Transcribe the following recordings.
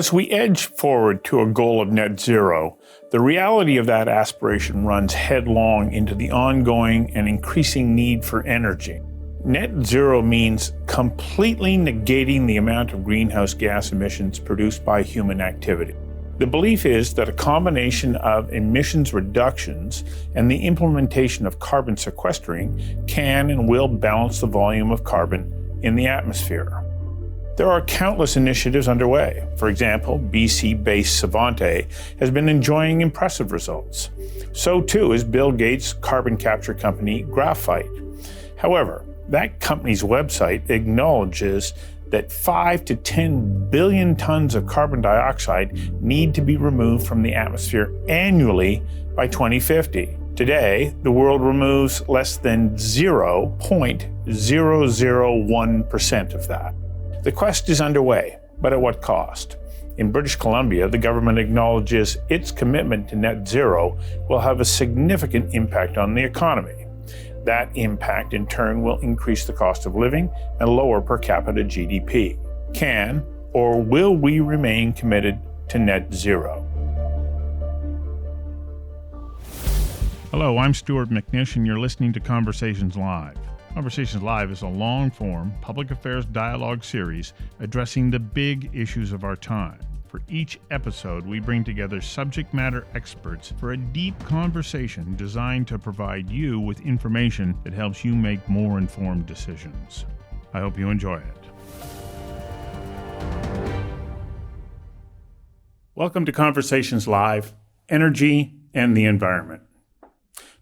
As we edge forward to a goal of net zero, the reality of that aspiration runs headlong into the ongoing and increasing need for energy. Net zero means completely negating the amount of greenhouse gas emissions produced by human activity. The belief is that a combination of emissions reductions and the implementation of carbon sequestering can and will balance the volume of carbon in the atmosphere. There are countless initiatives underway. For example, BC-based Savante has been enjoying impressive results. So too is Bill Gates' carbon capture company, Graphite. However, that company's website acknowledges that 5 to 10 billion tons of carbon dioxide need to be removed from the atmosphere annually by 2050. Today, the world removes less than 0.001% of that. The quest is underway, but at what cost? In British Columbia, the government acknowledges its commitment to net zero will have a significant impact on the economy. That impact, in turn, will increase the cost of living and lower per capita GDP. Can or will we remain committed to net zero? Hello, I'm Stuart McNish, and you're listening to Conversations Live. Conversations Live is a long-form public affairs dialogue series addressing the big issues of our time. For each episode, we bring together subject matter experts for a deep conversation designed to provide you with information that helps you make more informed decisions. I hope you enjoy it. Welcome to Conversations Live, Energy and the Environment.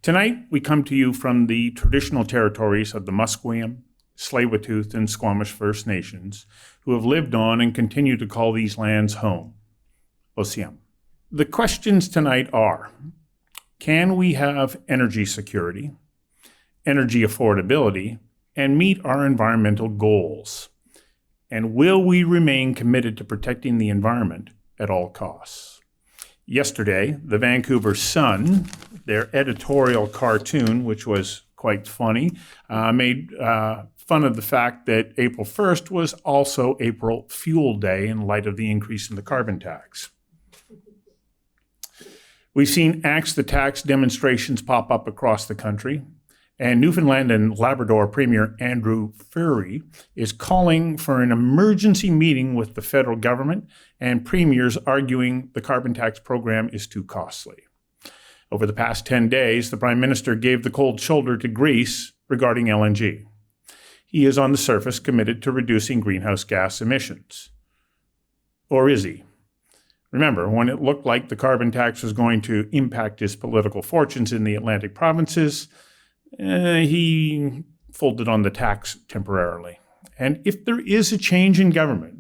Tonight, we come to you from the traditional territories of the Musqueam, Tsleil-Waututh, and Squamish First Nations, who have lived on and continue to call these lands home. Osiam. The questions tonight are, can we have energy security, energy affordability, and meet our environmental goals? And will we remain committed to protecting the environment at all costs? Yesterday, the Vancouver Sun, their editorial cartoon, which was quite funny, made fun of the fact that April 1st was also April Fuel Day in light of the increase in the carbon tax. We've seen Axe the Tax demonstrations pop up across the country, and Newfoundland and Labrador Premier Andrew Furey is calling for an emergency meeting with the federal government and premiers arguing the carbon tax program is too costly. Over the past 10 days, the Prime Minister gave the cold shoulder to Greece regarding LNG. He is on the surface committed to reducing greenhouse gas emissions. Or is he? Remember, when it looked like the carbon tax was going to impact his political fortunes in the Atlantic provinces, he folded on the tax temporarily. And if there is a change in government,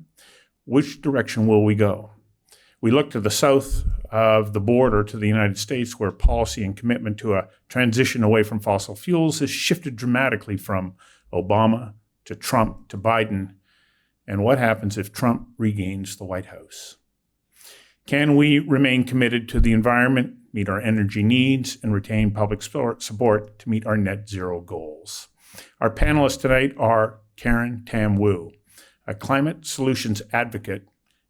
which direction will we go? We look to the south of the border to the United States, where policy and commitment to a transition away from fossil fuels has shifted dramatically from Obama to Trump to Biden. And what happens if Trump regains the White House? Can we remain committed to the environment, meet our energy needs, and retain public support to meet our net zero goals? Our panelists tonight are Karen Tam Wu, a climate solutions advocate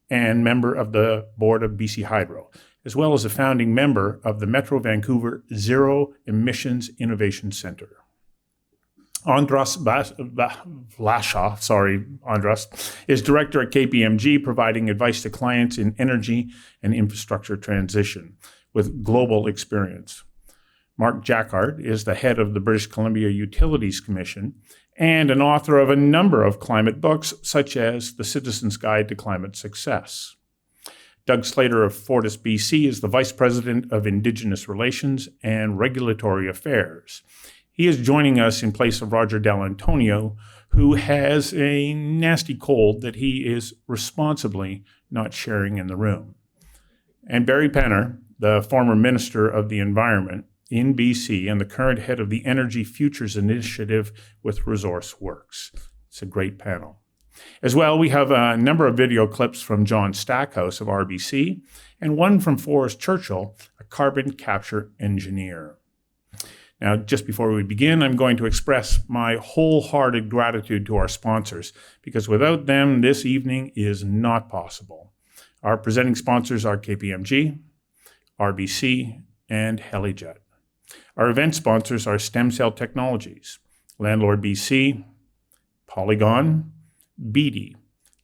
and member of the board of BC Hydro, as well as a founding member of the Metro Vancouver Zero Emissions Innovation Center. Andras Vlaszak, is director at KPMG, providing advice to clients in energy and infrastructure transition with global experience. Mark Jacquard is the head of the British Columbia Utilities Commission and an author of a number of climate books, such as The Citizen's Guide to Climate Success. Doug Slater of Fortis BC is the Vice President of Indigenous Relations and Regulatory Affairs. He is joining us in place of Roger Dall'Antonio, who has a nasty cold that he is responsibly not sharing in the room. And Barry Penner, the former Minister of the Environment in BC and the current head of the Energy Futures Initiative with Resource Works. It's a great panel. As well, we have a number of video clips from John Stackhouse of RBC and one from Forrest Churchill, a carbon capture engineer. Now, just before we begin, I'm going to express my wholehearted gratitude to our sponsors, because without them, this evening is not possible. Our presenting sponsors are KPMG, RBC, and Helijet. Our event sponsors are Stem Cell Technologies, Landlord BC, Polygon, Beatty,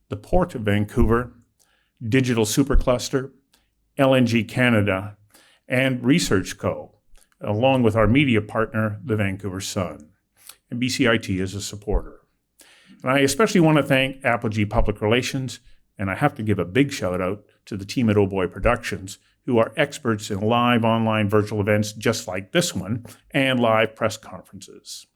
the Port of Vancouver, Digital Supercluster, LNG Canada, and Research Co., along with our media partner, the Vancouver Sun. And BCIT is a supporter. And I especially want to thank Apogee Public Relations, and I have to give a big shout out to the team at Oh Boy Productions, who are experts in live online virtual events just like this one, and live press conferences.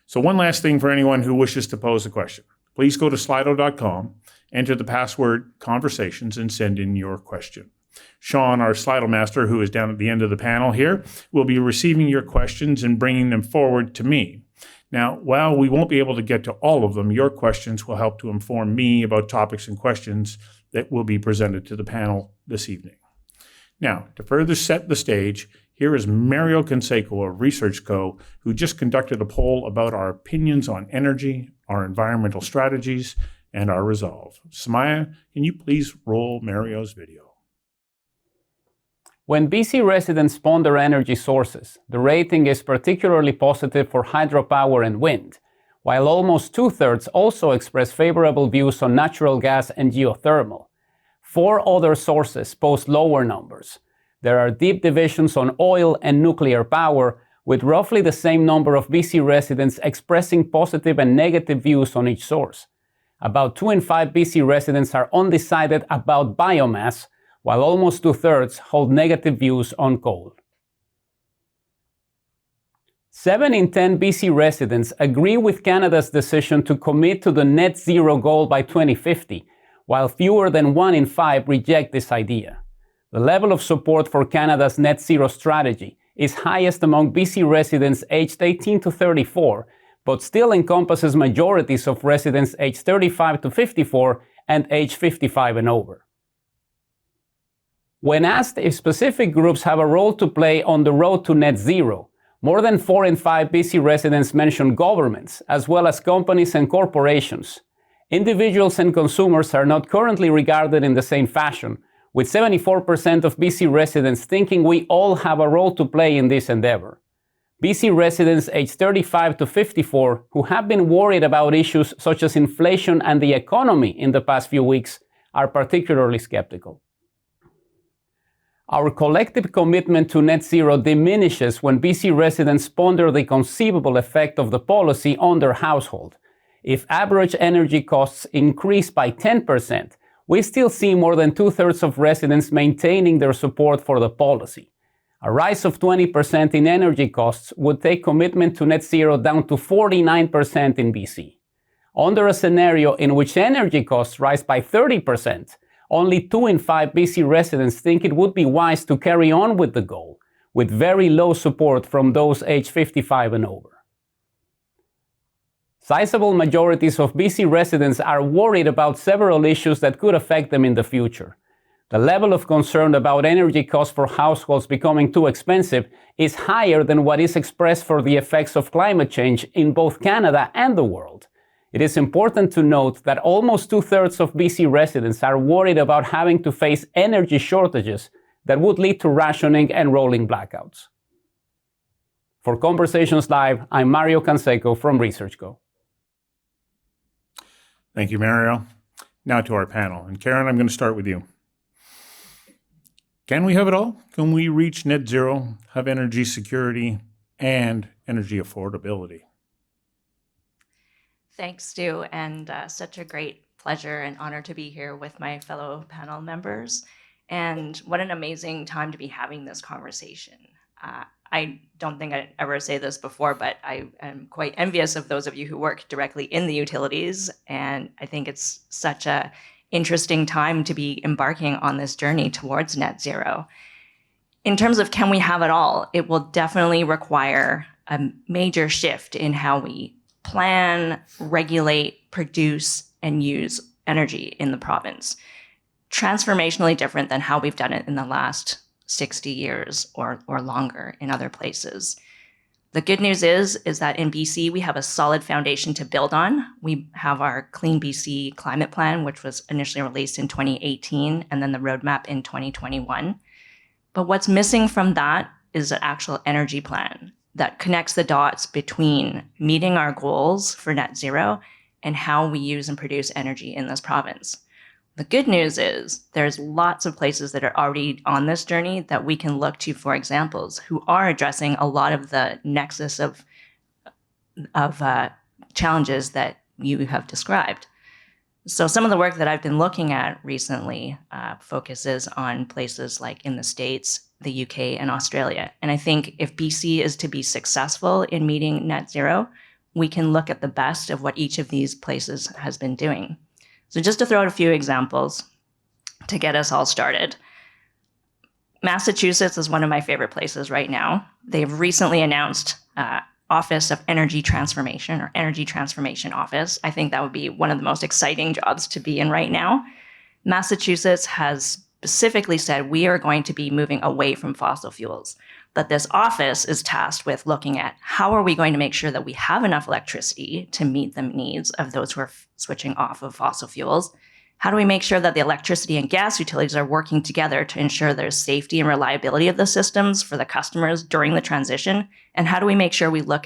So one last thing for anyone who wishes to pose a question. Please go to slido.com, enter the password conversations, and send in your question. Sean, our Slido master, who is down at the end of the panel here, will be receiving your questions and bringing them forward to me. Now, while we won't be able to get to all of them, your questions will help to inform me about topics and questions that will be presented to the panel this evening. Now, to further set the stage, here is Mario Canseco of Research Co., who just conducted a poll about our opinions on energy, our environmental strategies, and our resolve. Samaya, can you please roll Mario's video? When BC residents ponder energy sources, the rating is particularly positive for hydropower and wind, while almost two-thirds also express favorable views on natural gas and geothermal. 4 other sources post lower numbers. There are deep divisions on oil and nuclear power, with roughly the same number of BC residents expressing positive and negative views on each source. About 2 in 5 BC residents are undecided about biomass, while almost two-thirds hold negative views on coal. 7 in 10 BC residents agree with Canada's decision to commit to the net zero goal by 2050, while fewer than 1 in 5 reject this idea. The level of support for Canada's net zero strategy is highest among BC residents aged 18 to 34, but still encompasses majorities of residents aged 35 to 54 and age 55 and over. When asked if specific groups have a role to play on the road to net zero, more than 4 in 5 BC residents mention governments, as well as companies and corporations. Individuals and consumers are not currently regarded in the same fashion, with 74% of BC residents thinking we all have a role to play in this endeavor. BC residents aged 35 to 54 who have been worried about issues such as inflation and the economy in the past few weeks are particularly skeptical. Our collective commitment to net zero diminishes when BC residents ponder the conceivable effect of the policy on their household. If average energy costs increase by 10%, we still see more than two-thirds of residents maintaining their support for the policy. A rise of 20% in energy costs would take commitment to net zero down to 49% in BC. Under a scenario in which energy costs rise by 30%, only 2 in 5 BC residents think it would be wise to carry on with the goal, with very low support from those aged 55 and over. Sizable majorities of BC residents are worried about several issues that could affect them in the future. The level of concern about energy costs for households becoming too expensive is higher than what is expressed for the effects of climate change in both Canada and the world. It is important to note that almost two-thirds of BC residents are worried about having to face energy shortages that would lead to rationing and rolling blackouts. For Conversations Live, I'm Mario Canseco from Research Co. Thank you, Mario. Now to our panel. And Karen, I'm going to start with you. Can we have it all? Can we reach net zero, have energy security, and energy affordability? Thanks, Stu, and such a great pleasure and honor to be here with my fellow panel members. And what an amazing time to be having this conversation. I don't think I'd ever say this before, but I am quite envious of those of you who work directly in the utilities. And I think it's such a interesting time to be embarking on this journey towards net zero. In terms of can we have it all, it will definitely require a major shift in how we plan, regulate, produce, and use energy in the province. Transformationally different than how we've done it in the last 60 years or longer in other places. The good news is that in BC, we have a solid foundation to build on. We have our Clean BC Climate Plan, which was initially released in 2018, and then the roadmap in 2021. But what's missing from that is an actual energy plan that connects the dots between meeting our goals for net zero and how we use and produce energy in this province. The good news is there's lots of places that are already on this journey that we can look to for examples who are addressing a lot of the nexus of challenges that you have described. So some of the work that I've been looking at recently focuses on places like in the States, the UK, and Australia. And I think if BC is to be successful in meeting net zero, we can look at the best of what each of these places has been doing. So just to throw out a few examples to get us all started. Massachusetts is one of my favorite places right now. They've recently announced Office of Energy Transformation, or Energy Transformation Office. I think that would be one of the most exciting jobs to be in right now. Massachusetts has specifically said we are going to be moving away from fossil fuels. But this office is tasked with looking at how are we going to make sure that we have enough electricity to meet the needs of those who are switching off of fossil fuels? How do we make sure that the electricity and gas utilities are working together to ensure there's safety and reliability of the systems for the customers during the transition? And how do we make sure we look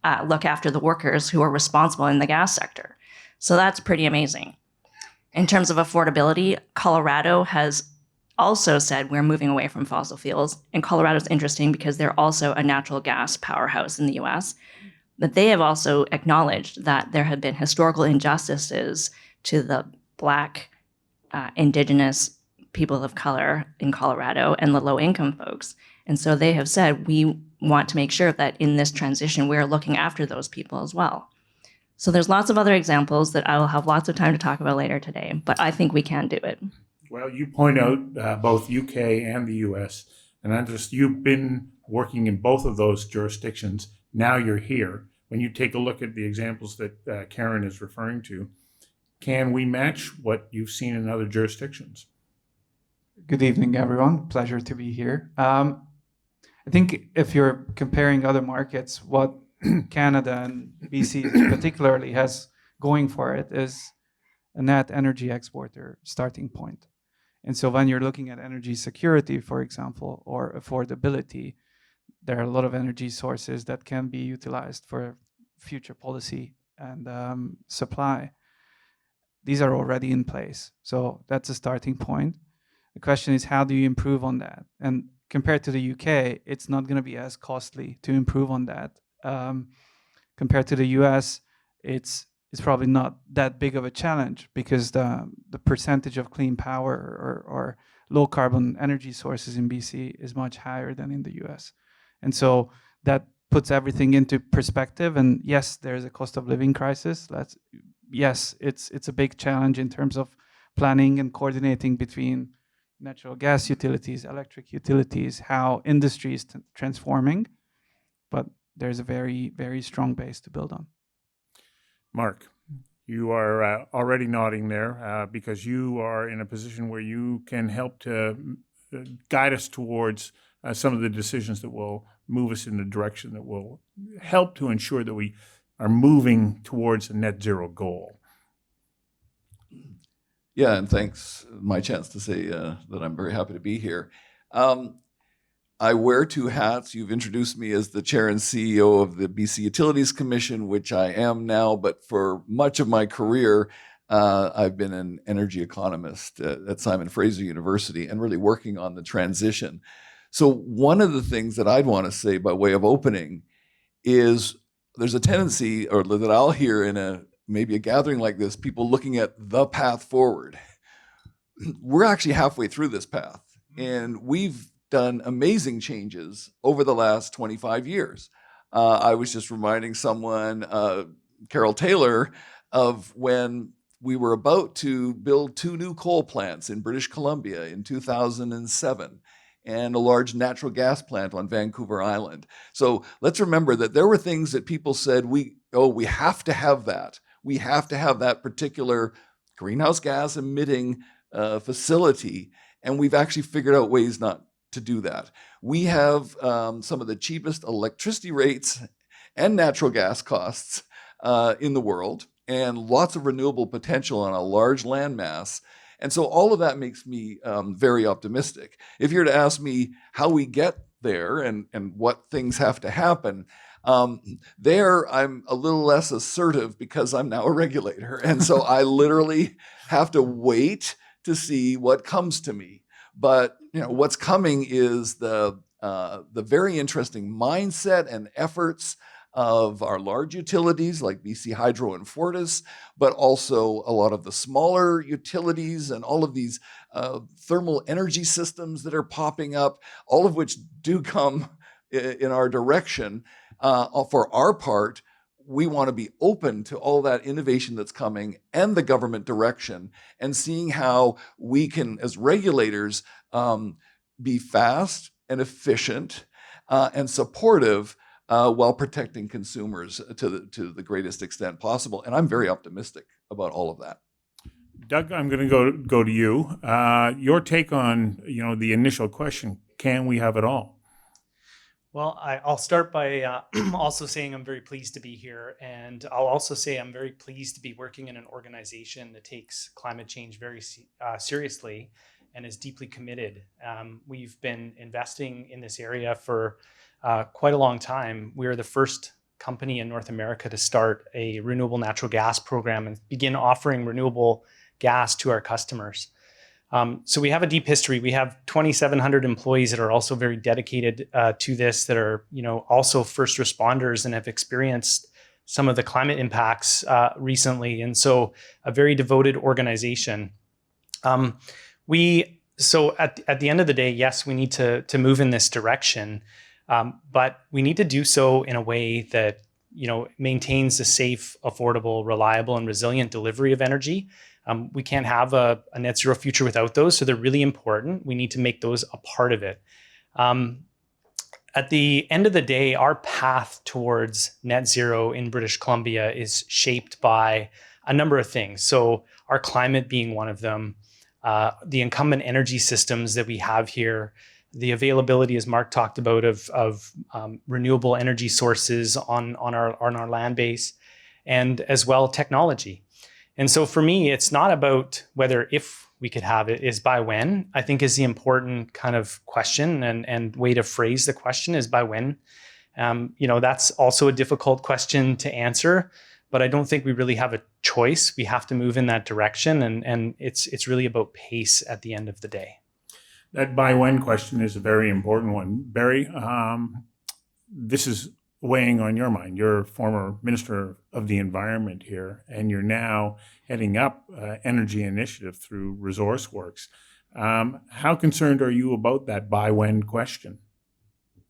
after the workers who are responsible in the gas sector? So that's pretty amazing. In terms of affordability, Colorado has also said we're moving away from fossil fuels. And Colorado's interesting because they're also a natural gas powerhouse in the US. But they have also acknowledged that there have been historical injustices to the Black, Indigenous people of color in Colorado and the low-income folks. And so they have said, we want to make sure that in this transition, we're looking after those people as well. So there's lots of other examples that I will have lots of time to talk about later today, but I think we can do it. Well, you point out both UK and the US, and Andras, you've been working in both of those jurisdictions. Now you're here. When you take a look at the examples that Karen is referring to, can we match what you've seen in other jurisdictions? Good evening, everyone. Pleasure to be here. I think if you're comparing other markets, what Canada and BC particularly has going for it is a net energy exporter starting point. And so when you're looking at energy security, for example, or affordability, there are a lot of energy sources that can be utilized for future policy and supply. These are already in place. So that's a starting point. The question is, how do you improve on that? And compared to the UK, it's not going to be as costly to improve on that. Compared to the US, it's probably not that big of a challenge because the percentage of clean power or low carbon energy sources in BC is much higher than in the US. And so that puts everything into perspective. And yes, there's a cost of living crisis. Yes, it's a big challenge in terms of planning and coordinating between natural gas utilities, electric utilities, how industry is transforming. But there's a very, very strong base to build on. Mark, you are already nodding there because you are in a position where you can help to guide us towards some of the decisions that will move us in the direction that will help to ensure that we are moving towards a net zero goal. Yeah, and thanks. My chance to say that I'm very happy to be here. I wear two hats. You've introduced me as the chair and CEO of the BC Utilities Commission, which I am now, but for much of my career, I've been an energy economist at Simon Fraser University and really working on the transition. So one of the things that I'd want to say by way of opening is there's a tendency, or that I'll hear in maybe a gathering like this, people looking at the path forward. We're actually halfway through this path, and we've done amazing changes over the last 25 years. I was just reminding someone, Carol Taylor, of when we were about to build 2 new coal plants in British Columbia in 2007. And a large natural gas plant on Vancouver Island. So let's remember that there were things that people said, we have to have that. We have to have that particular greenhouse gas emitting facility. And we've actually figured out ways not to do that. We have some of the cheapest electricity rates and natural gas costs in the world, and lots of renewable potential on a large landmass. And so all of that makes me very optimistic. If you're to ask me how we get there and what things have to happen, there I'm a little less assertive because I'm now a regulator. And so I literally have to wait to see what comes to me. But what's coming is the very interesting mindset and efforts of our large utilities like BC Hydro and Fortis, but also a lot of the smaller utilities and all of these thermal energy systems that are popping up, all of which do come in our direction. For our part, we want to be open to all that innovation that's coming and the government direction, and seeing how we can, as regulators, be fast and efficient and supportive while protecting consumers to the greatest extent possible. And I'm very optimistic about all of that. Doug, I'm going to go to you. Your take on the initial question: can we have it all? Well, I'll start by also saying I'm very pleased to be here. And I'll also say I'm very pleased to be working in an organization that takes climate change very seriously and is deeply committed. We've been investing in this area for quite a long time. We're the first company in North America to start a renewable natural gas program and begin offering renewable gas to our customers. So we have a deep history. We have 2,700 employees that are also very dedicated to this, that are, also first responders and have experienced some of the climate impacts recently. And so a very devoted organization. So at the end of the day, yes, we need to move in this direction, but we need to do so in a way that, maintains a safe, affordable, reliable, and resilient delivery of energy. We can't have a net zero future without those, so they're really important. We need to make those a part of it. At the end of the day, our path towards net zero in British Columbia is shaped by a number of things. So our climate being one of them, the incumbent energy systems that we have here, the availability, as Mark talked about, of renewable energy sources on our land base, and as well technology. And so for me, it's not about whether if we could have it, is by when, I think is the important kind of question, and way to phrase the question is by when. That's also a difficult question to answer, but I don't think we really have a choice. We have to move in that direction, and it's really about pace at the end of the day. That by when question is a very important one. Barry, this is weighing on your mind. You're former Minister of the Environment here, and you're now heading up energy initiative through ResourceWorks. How concerned are you about that by when question?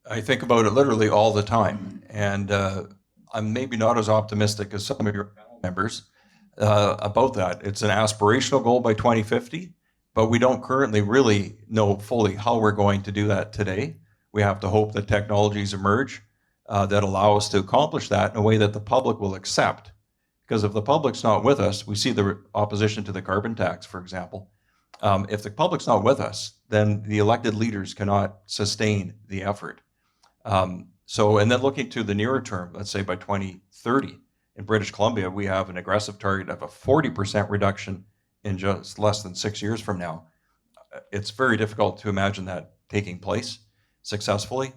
I think about it literally all the time, and I'm maybe not as optimistic as some of your members about that. It's an aspirational goal by 2050, but we don't currently really know fully how we're going to do that today. We have to hope that technologies emerge that allow us to accomplish that in a way that the public will accept. Because if the public's not with us, we see the opposition to the carbon tax, for example. If the public's not with us, then the elected leaders cannot sustain the effort. And then looking to the nearer term, let's say by 2030, in British Columbia, we have an aggressive target of a 40% reduction in just less than 6 years from now. It's very difficult to imagine that taking place successfully.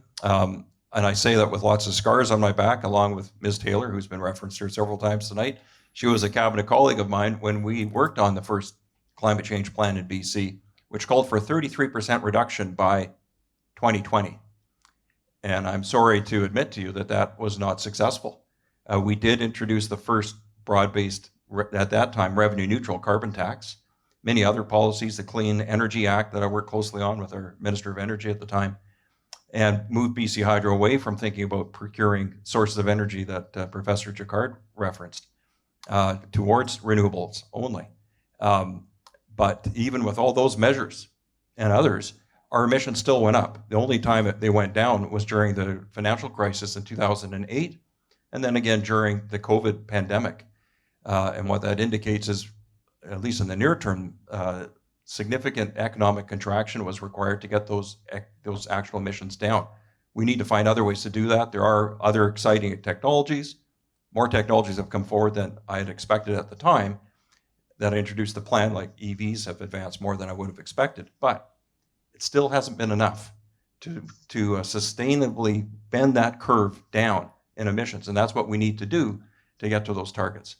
And I say that with lots of scars on my back, along with Ms. Taylor, who's been referenced here several times tonight. She was a cabinet colleague of mine when we worked on the first climate change plan in BC, which called for a 33% reduction by 2020. And I'm sorry to admit to you that that was not successful. We did introduce the first broad-based, at that time, revenue-neutral carbon tax. Many other policies, the Clean Energy Act that I worked closely on with our Minister of Energy at the time, and moved BC Hydro away from thinking about procuring sources of energy that Professor Jacquard referenced towards renewables only. But even with all those measures and others, our emissions still went up. The only time they went down was during the financial crisis in 2008, and then again during the COVID pandemic. And what that indicates is, at least in the near term, significant economic contraction was required to get those actual emissions down. We need to find other ways to do that. There are other exciting technologies. More technologies have come forward than I had expected at the time that I introduced the plan, like EVs have advanced more than I would have expected, but it still hasn't been enough to sustainably bend that curve down in emissions. And that's what we need to do to get to those targets.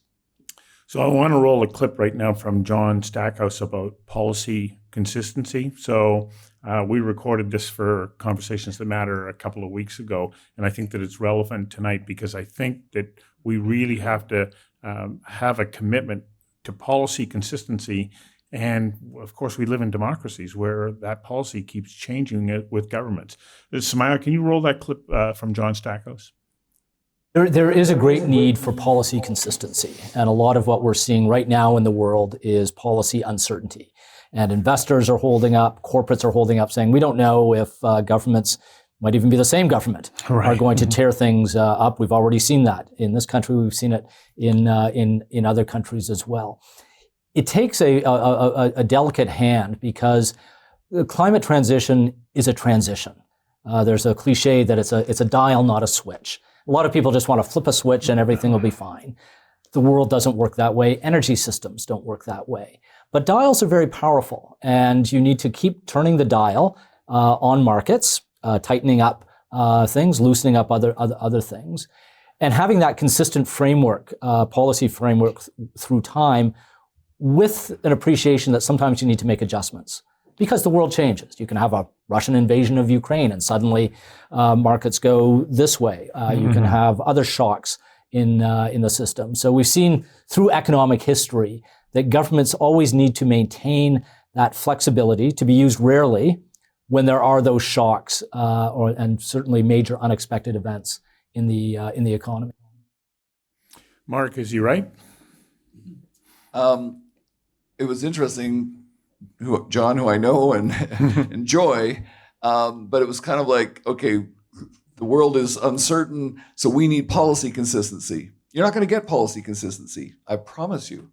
So I want to roll a clip right now from John Stackhouse about policy consistency. So we recorded this for Conversations That Matter a couple of weeks ago, and I think that it's relevant tonight because I think that we really have to have a commitment to policy consistency. And of course, we live in democracies where that policy keeps changing it with governments. Samaya, can you roll that clip from John Stackhouse? There is a great need for policy consistency. And a lot of what we're seeing right now in the world is policy uncertainty. And investors are holding up, corporates are holding up, saying, we don't know if governments, might even be the same government, are going to tear things up. We've already seen that in this country. We've seen it in other countries as well. It takes a delicate hand because the climate transition is a transition. There's a cliche that it's a dial, not a switch. A lot of people just want to flip a switch and everything will be fine. The world doesn't work that way. Energy systems don't work that way. But dials are very powerful, and you need to keep turning the dial on markets, tightening up things, loosening up other things, and having that consistent framework, policy framework through time, with an appreciation that sometimes you need to make adjustments because the world changes. You can have a Russian invasion of Ukraine and suddenly markets go this way. You can have other shocks in the system. So we've seen through economic history that governments always need to maintain that flexibility to be used rarely when there are those shocks and certainly major unexpected events in the economy. Mark, is he right? It was interesting, John, who I know and enjoy, but it was kind of like, okay, the world is uncertain, so we need policy consistency. You're not going to get policy consistency, I promise you.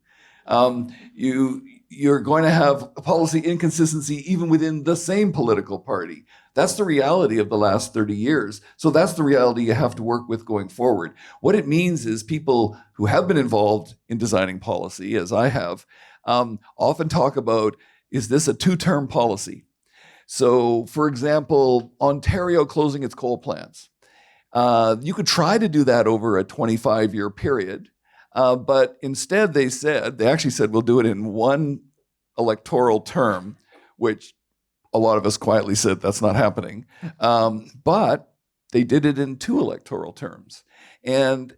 You're going to have policy inconsistency even within the same political party. That's the reality of the last 30 years. So that's the reality you have to work with going forward. What it means is people who have been involved in designing policy, as I have, often talk about, is this a two-term policy? So, for example, Ontario closing its coal plants. You could try to do that over a 25-year period, but instead they actually said, we'll do it in one electoral term, which a lot of us quietly said that's not happening. But they did it in 2 electoral terms. And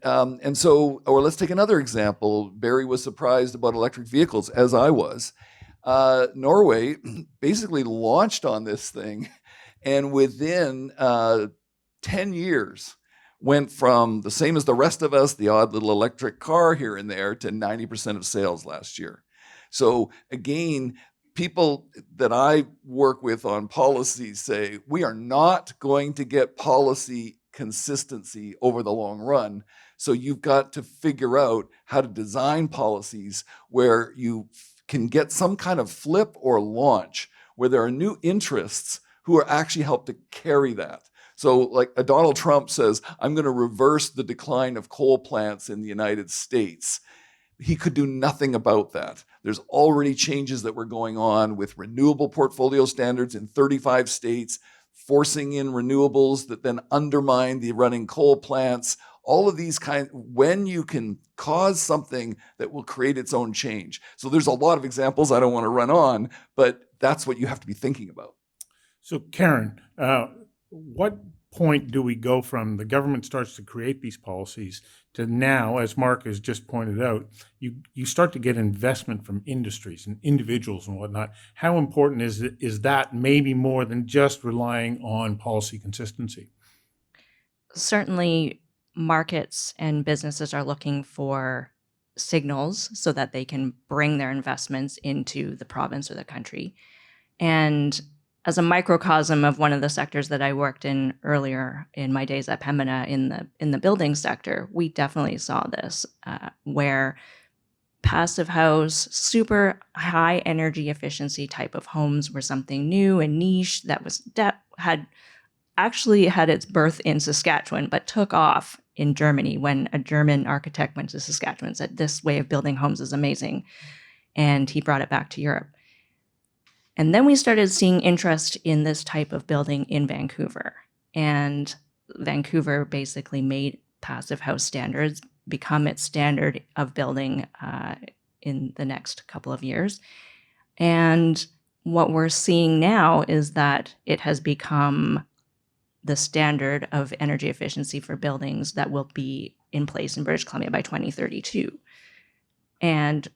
so, or let's take another example. Barry was surprised about electric vehicles, as I was. Norway basically launched on this thing, and within 10 years went from the same as the rest of us, the odd little electric car here and there, to 90% of sales last year. So again, people that I work with on policies say, we are not going to get policy consistency over the long run. So you've got to figure out how to design policies where you can get some kind of flip or launch, where there are new interests who are actually help to carry that. So like Donald Trump says, I'm going to reverse the decline of coal plants in the United States. He could do nothing about that. There's already changes that were going on with renewable portfolio standards in 35 states, forcing in renewables that then undermine the running coal plants. All of these kinds, when you can cause something that will create its own change. So there's a lot of examples I don't want to run on, but that's what you have to be thinking about. So Karen, what point do we go from the government starts to create these policies to now, as Mark has just pointed out, you start to get investment from industries and individuals and whatnot. How important is that maybe more than just relying on policy consistency? Certainly, markets and businesses are looking for signals so that they can bring their investments into the province or the country. And as a microcosm of one of the sectors that I worked in earlier in my days at Pembina in the building sector, we definitely saw this, where passive house, super high energy efficiency type of homes were something new and niche that was had its birth in Saskatchewan, but took off in Germany when a German architect went to Saskatchewan and said, this way of building homes is amazing. And he brought it back to Europe. And then we started seeing interest in this type of building in Vancouver. And Vancouver basically made passive house standards become its standard of building in the next couple of years. And what we're seeing now is that it has become the standard of energy efficiency for buildings that will be in place in British Columbia by 2032. And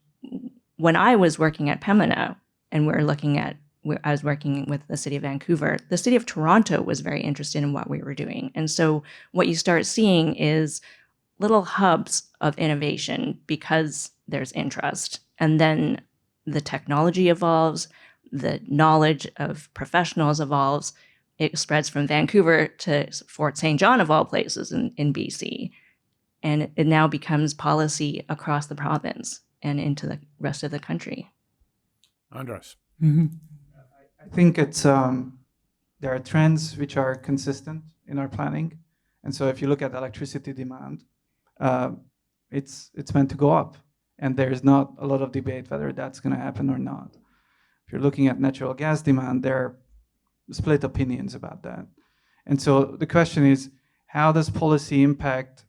when I was working at Pembina, and I was working with the city of Vancouver, the city of Toronto was very interested in what we were doing. And so what you start seeing is little hubs of innovation because there's interest. And then the technology evolves, the knowledge of professionals evolves. It spreads from Vancouver to Fort St. John, of all places, in BC. And it now becomes policy across the province and into the rest of the country. Andras. I think it's there are trends which are consistent in our planning, and so if you look at electricity demand, it's meant to go up, and there's not a lot of debate whether that's going to happen or not. If you're looking at natural gas demand, there are split opinions about that, and so the question is, how does policy impact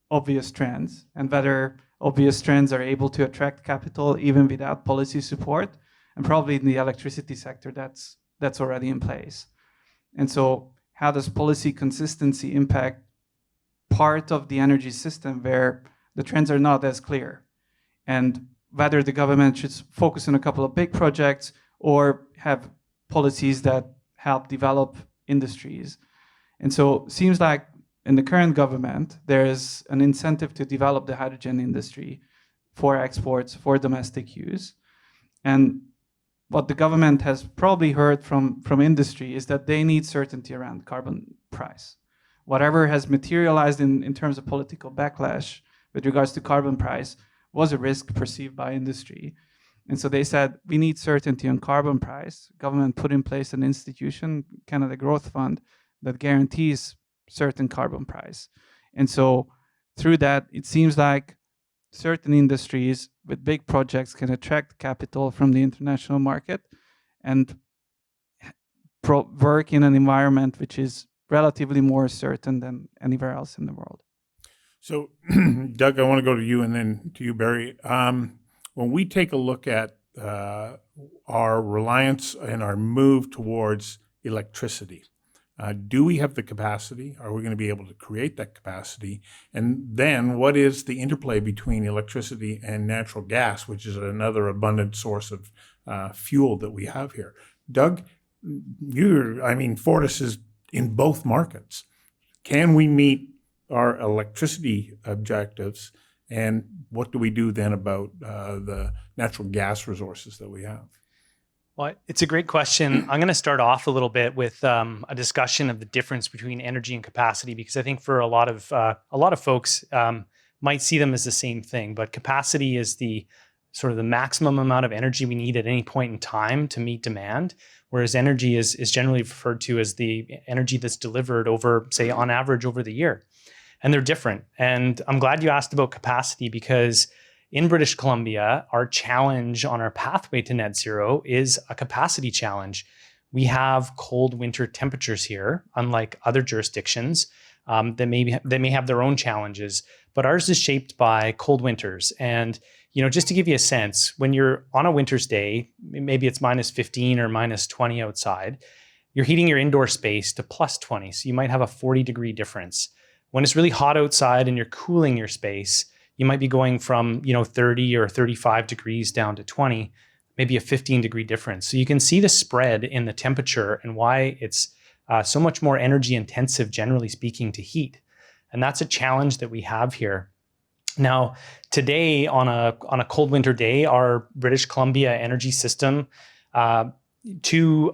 obvious trends, and whether obvious trends are able to attract capital even without policy support? And probably in the electricity sector, that's already in place. And so how does policy consistency impact part of the energy system where the trends are not as clear? And whether the government should focus on a couple of big projects or have policies that help develop industries. And so it seems like in the current government, there is an incentive to develop the hydrogen industry for exports, for domestic use. And what the government has probably heard from industry is that they need certainty around carbon price. Whatever has materialized in terms of political backlash with regards to carbon price was a risk perceived by industry. And so they said, we need certainty on carbon price. Government put in place an institution, Canada Growth Fund, that guarantees certain carbon price. And so through that, it seems like certain industries with big projects can attract capital from the international market and work in an environment which is relatively more certain than anywhere else in the world. So, Doug, I want to go to you and then to you, Barry. When we take a look at our reliance and our move towards electricity, do we have the capacity? Are we going to be able to create that capacity? And then what is the interplay between electricity and natural gas, which is another abundant source of fuel that we have here? Doug, Fortis is in both markets. Can we meet our electricity objectives? And what do we do then about the natural gas resources that we have? Well, it's a great question. I'm going to start off a little bit with a discussion of the difference between energy and capacity, because I think for a lot of folks might see them as the same thing. But capacity is the sort of the maximum amount of energy we need at any point in time to meet demand, whereas energy is generally referred to as the energy that's delivered over, say, on average over the year. And they're different. And I'm glad you asked about capacity, because in British Columbia, our challenge on our pathway to net zero is a capacity challenge. We have cold winter temperatures here, unlike other jurisdictions that may have their own challenges, but ours is shaped by cold winters. And just to give you a sense, when you're on a winter's day, maybe it's minus 15 or minus 20 outside, you're heating your indoor space to plus 20. So you might have a 40-degree difference. When it's really hot outside and you're cooling your space, you might be going from 30 or 35 degrees down to 20, maybe a 15-degree difference. So you can see the spread in the temperature and why it's so much more energy intensive, generally speaking, to heat. And that's a challenge that we have here. Now, today on a cold winter day, our British Columbia energy system, two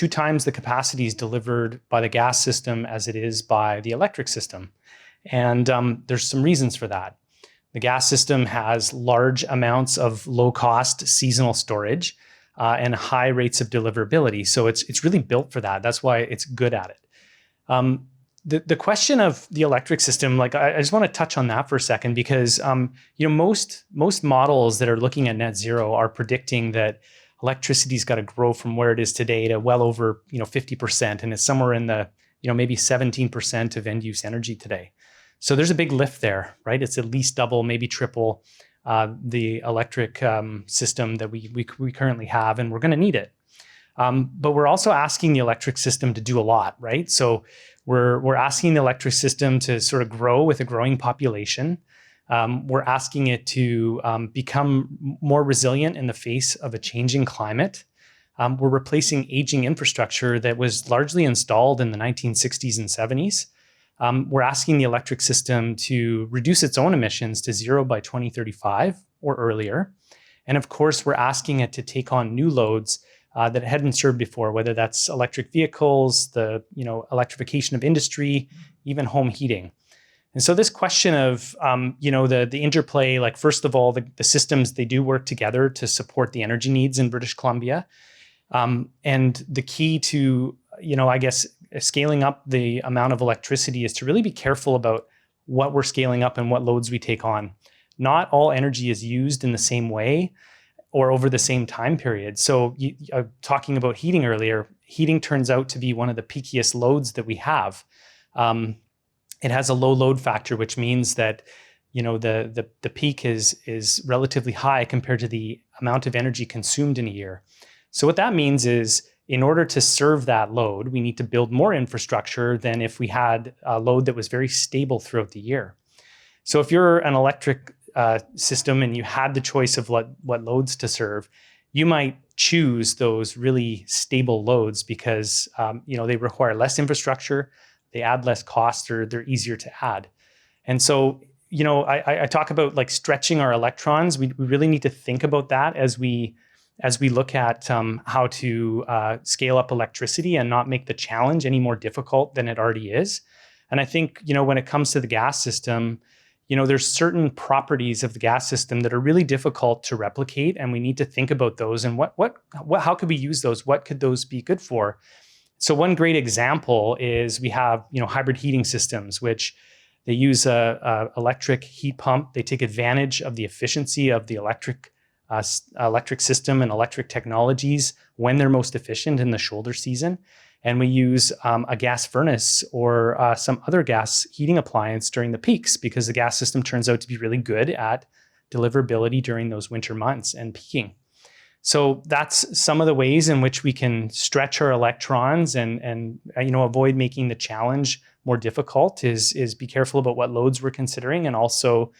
times the capacity is delivered by the gas system as it is by the electric system. And there's some reasons for that. The gas system has large amounts of low-cost seasonal storage and high rates of deliverability. So it's really built for that. That's why it's good at it. The question of the electric system, like I just want to touch on that for a second, because most models that are looking at net zero are predicting that electricity's got to grow from where it is today to well over 50%, and it's somewhere in the maybe 17% of end use energy today. So there's a big lift there, right? It's at least double, maybe triple the electric system that we currently have, and we're going to need it. But we're also asking the electric system to do a lot, right? So we're asking the electric system to sort of grow with a growing population. We're asking it to become more resilient in the face of a changing climate. We're replacing aging infrastructure that was largely installed in the 1960s and 70s. We're asking the electric system to reduce its own emissions to zero by 2035 or earlier. And of course, we're asking it to take on new loads that it hadn't served before, whether that's electric vehicles, the electrification of industry, even home heating. And so this question of the interplay, like first of all, the systems, they do work together to support the energy needs in British Columbia. And the key to scaling up the amount of electricity is to really be careful about what we're scaling up and what loads we take on. Not all energy is used in the same way or over the same time period. So talking about heating earlier, heating turns out to be one of the peakiest loads that we have. It has a low load factor, which means that the peak is relatively high compared to the amount of energy consumed in a year. So what that means is, in order to serve that load, we need to build more infrastructure than if we had a load that was very stable throughout the year. So if you're an electric system and you had the choice of what loads to serve, you might choose those really stable loads because they require less infrastructure, they add less cost, or they're easier to add. And so I talk about like stretching our electrons. We really need to think about that as we look at how to scale up electricity and not make the challenge any more difficult than it already is. And I think, when it comes to the gas system, there's certain properties of the gas system that are really difficult to replicate, and we need to think about those and how could we use those? What could those be good for? So one great example is we have, hybrid heating systems, which they use a electric heat pump. They take advantage of the efficiency of the electric system and electric technologies when they're most efficient in the shoulder season. And we use a gas furnace or some other gas heating appliance during the peaks because the gas system turns out to be really good at deliverability during those winter months and peaking. So that's some of the ways in which we can stretch our electrons and avoid making the challenge more difficult is be careful about what loads we're considering, and also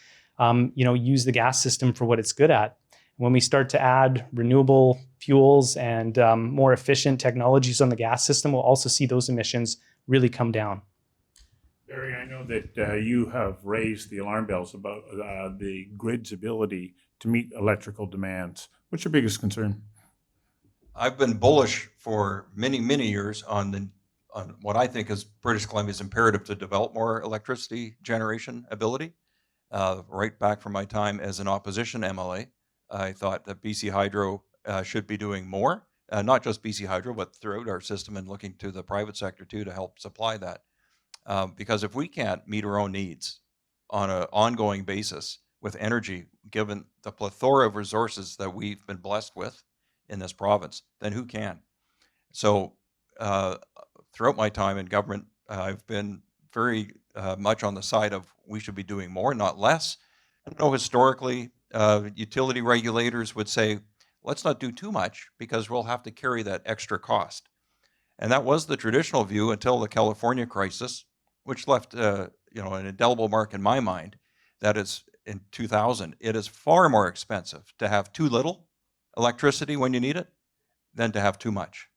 use the gas system for what it's good at. When we start to add renewable fuels and more efficient technologies on the gas system, we'll also see those emissions really come down. Barry, I know that you have raised the alarm bells about the grid's ability to meet electrical demands. What's your biggest concern? I've been bullish for many, many years on what I think is British Columbia's imperative to develop more electricity generation ability. Right back from my time as an opposition MLA, I thought that BC Hydro should be doing more, not just BC Hydro, but throughout our system, and looking to the private sector too to help supply that. Because if we can't meet our own needs on an ongoing basis with energy, given the plethora of resources that we've been blessed with in this province, then who can? So throughout my time in government, I've been very much on the side of we should be doing more, not less. I know historically, utility regulators would say, let's not do too much because we'll have to carry that extra cost. And that was the traditional view until the California crisis, which left an indelible mark in my mind. That is, in 2000, it is far more expensive to have too little electricity when you need it than to have too much.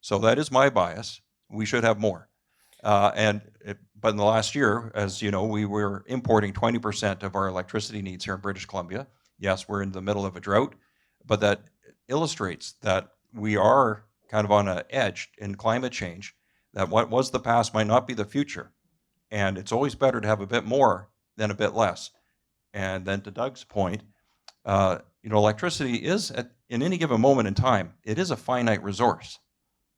So that is my bias. We should have more. But in the last year, as you know, we were importing 20% of our electricity needs here in British Columbia. Yes, we're in the middle of a drought, but that illustrates that we are kind of on an edge in climate change, that what was the past might not be the future. And it's always better to have a bit more than a bit less. And then to Doug's point, electricity is, in any given moment in time, it is a finite resource.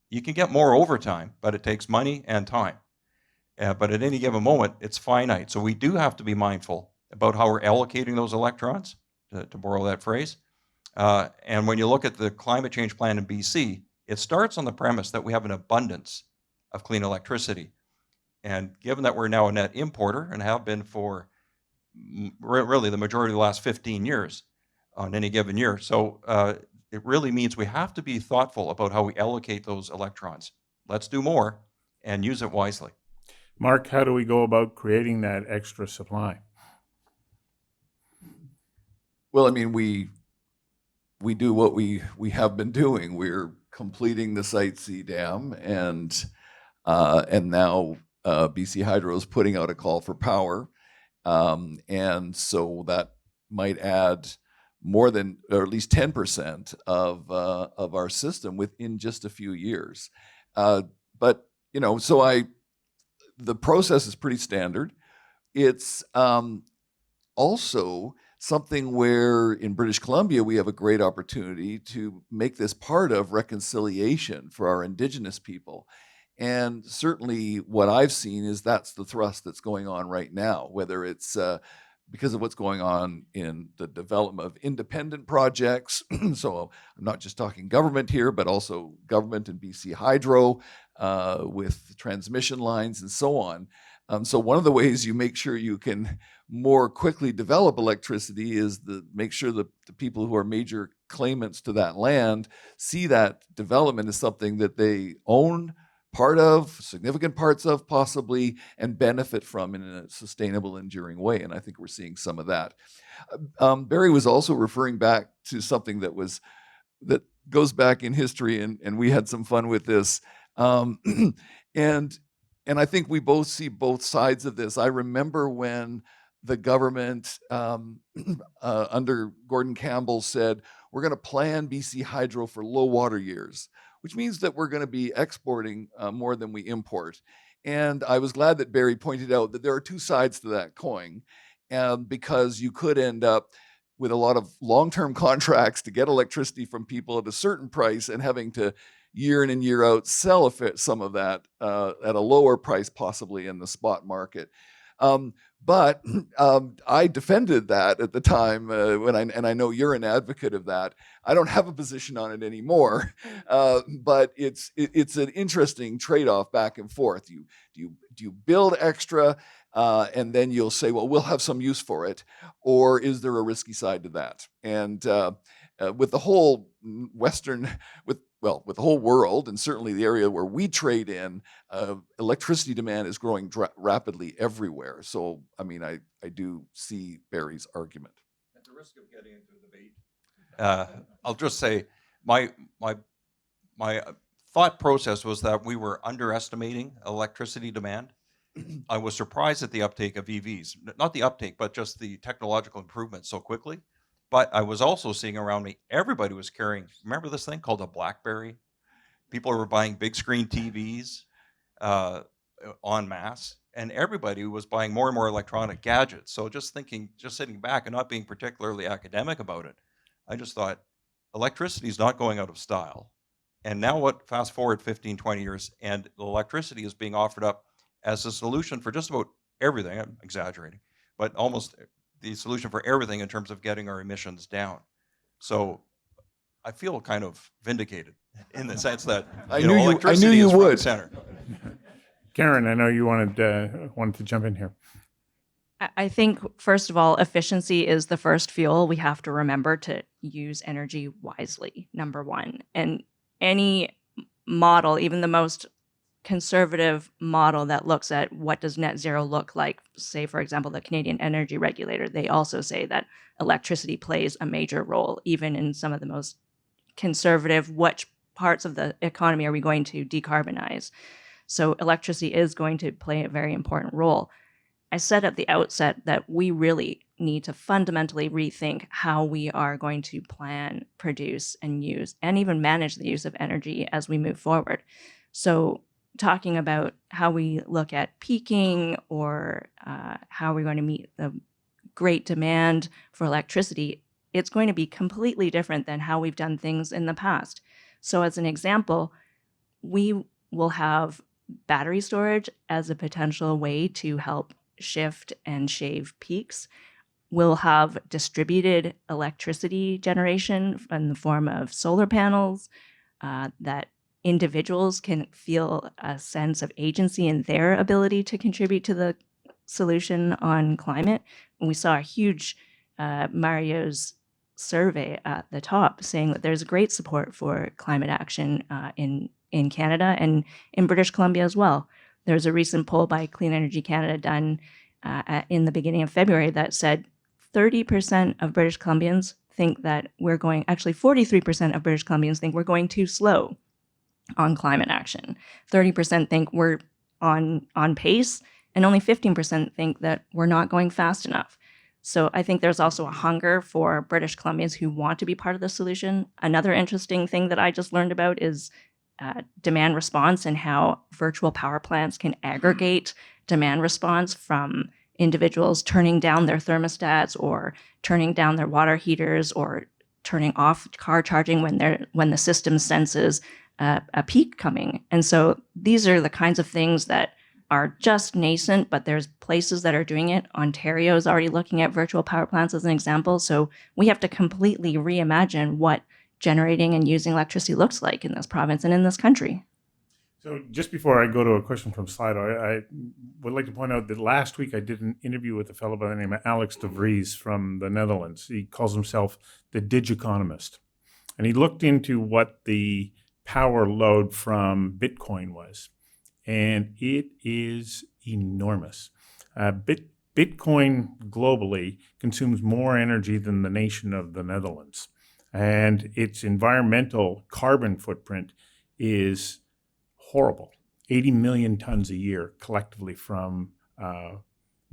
You can get more over time, but it takes money and time. But at any given moment, it's finite. So we do have to be mindful about how we're allocating those electrons, to borrow that phrase. And when you look at the climate change plan in BC, it starts on the premise that we have an abundance of clean electricity. And given that we're now a net importer and have been for really the majority of the last 15 years on any given year, so it really means we have to be thoughtful about how we allocate those electrons. Let's do more and use it wisely. Mark, how do we go about creating that extra supply? Well, I mean, we do what we have been doing. We're completing the Site C dam, and now BC Hydro is putting out a call for power, and so that might add more than, or at least 10% of our system within just a few years. But so the process is pretty standard. It's also something where in British Columbia we have a great opportunity to make this part of reconciliation for our Indigenous people. And certainly what I've seen is that's the thrust that's going on right now, whether it's because of what's going on in the development of independent projects. So I'm not just talking government here, but also government and BC Hydro with transmission lines and so on. So one of the ways you make sure you can more quickly develop electricity is make sure that the people who are major claimants to that land see that development as something that they own part of, significant parts of possibly, and benefit from in a sustainable, enduring way. And I think we're seeing some of that. Barry was also referring back to something that goes back in history, and we had some fun with this. And I think we both see both sides of this. I remember when the government under Gordon Campbell said, we're going to plan BC Hydro for low water years, which means that we're going to be exporting more than we import. And I was glad that Barry pointed out that there are two sides to that coin, because you could end up with a lot of long-term contracts to get electricity from people at a certain price and having to year in and year out sell some of that at a lower price, possibly in the spot market. But I defended that at the time, and I know you're an advocate of that. I don't have a position on it anymore, but it's an interesting trade-off back and forth. Do you build extra, and then you'll say, well, we'll have some use for it, or is there a risky side to that? And with the whole with the whole world, and certainly the area where we trade in, electricity demand is growing rapidly everywhere. So, I mean, I do see Barry's argument. At the risk of getting into a debate, I'll just say my thought process was that we were underestimating electricity demand. I was surprised at the uptake of EVs, not the uptake, but just the technological improvement so quickly. But I was also seeing around me, everybody was carrying, remember this thing called a BlackBerry? People were buying big screen TVs en masse, and everybody was buying more and more electronic gadgets. So just sitting back and not being particularly academic about it, I just thought, electricity is not going out of style. And now fast forward 15, 20 years, and electricity is being offered up as a solution for just about everything. I'm exaggerating, but almost the solution for everything in terms of getting our emissions down. So I feel kind of vindicated in the sense that electricity is front and center. Karen, I know you wanted to jump in here. I think, first of all, efficiency is the first fuel. We have to remember to use energy wisely, number one. And any model, even the most conservative model that looks at what does net zero look like, say, for example, the Canadian Energy Regulator, they also say that electricity plays a major role, even in some of the most conservative, which parts of the economy are we going to decarbonize? So electricity is going to play a very important role. I said at the outset that we really need to fundamentally rethink how we are going to plan, produce, and use, and even manage the use of energy as we move forward. So talking about how we look at peaking or how we're going to meet the great demand for electricity, it's going to be completely different than how we've done things in the past. So as an example, we will have battery storage as a potential way to help shift and shave peaks. We'll have distributed electricity generation in the form of solar panels that individuals can feel a sense of agency in their ability to contribute to the solution on climate. And we saw a huge Mario's survey at the top saying that there's great support for climate action in Canada and in British Columbia as well. There's a recent poll by Clean Energy Canada done in the beginning of February that said 30% of British Columbians think that we're going, actually 43% of British Columbians think we're going too slow on climate action. 30% think we're on pace, and only 15% think that we're not going fast enough. So I think there's also a hunger for British Columbians who want to be part of the solution. Another interesting thing that I just learned about is demand response and how virtual power plants can aggregate demand response from individuals turning down their thermostats or turning down their water heaters or turning off car charging when the system senses a peak coming. And so these are the kinds of things that are just nascent, but there's places that are doing it. Ontario is already looking at virtual power plants as an example. So we have to completely reimagine what generating and using electricity looks like in this province and in this country. So just before I go to a question from Slido, I would like to point out that last week I did an interview with a fellow by the name of Alex de Vries from the Netherlands. He calls himself the Digiconomist. And he looked into what the power load from Bitcoin was. And it is enormous. Bitcoin globally consumes more energy than the nation of the Netherlands. And its environmental carbon footprint is horrible. 80 million tons a year collectively from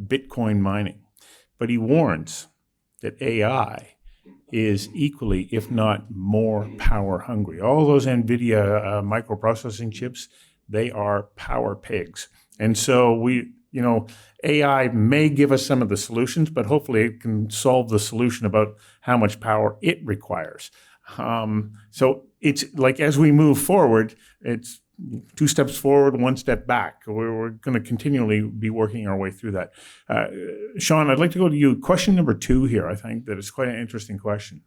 Bitcoin mining. But he warns that AI is equally, if not more, power hungry. All those NVIDIA microprocessing chips, they are power pigs. And so AI may give us some of the solutions, but hopefully it can solve the solution about how much power it requires. So it's like, as we move forward, it's 2 steps forward, 1 step back. We're going to continually be working our way through that. Sean, I'd like to go to you. Question number 2 here, I think that is quite an interesting question.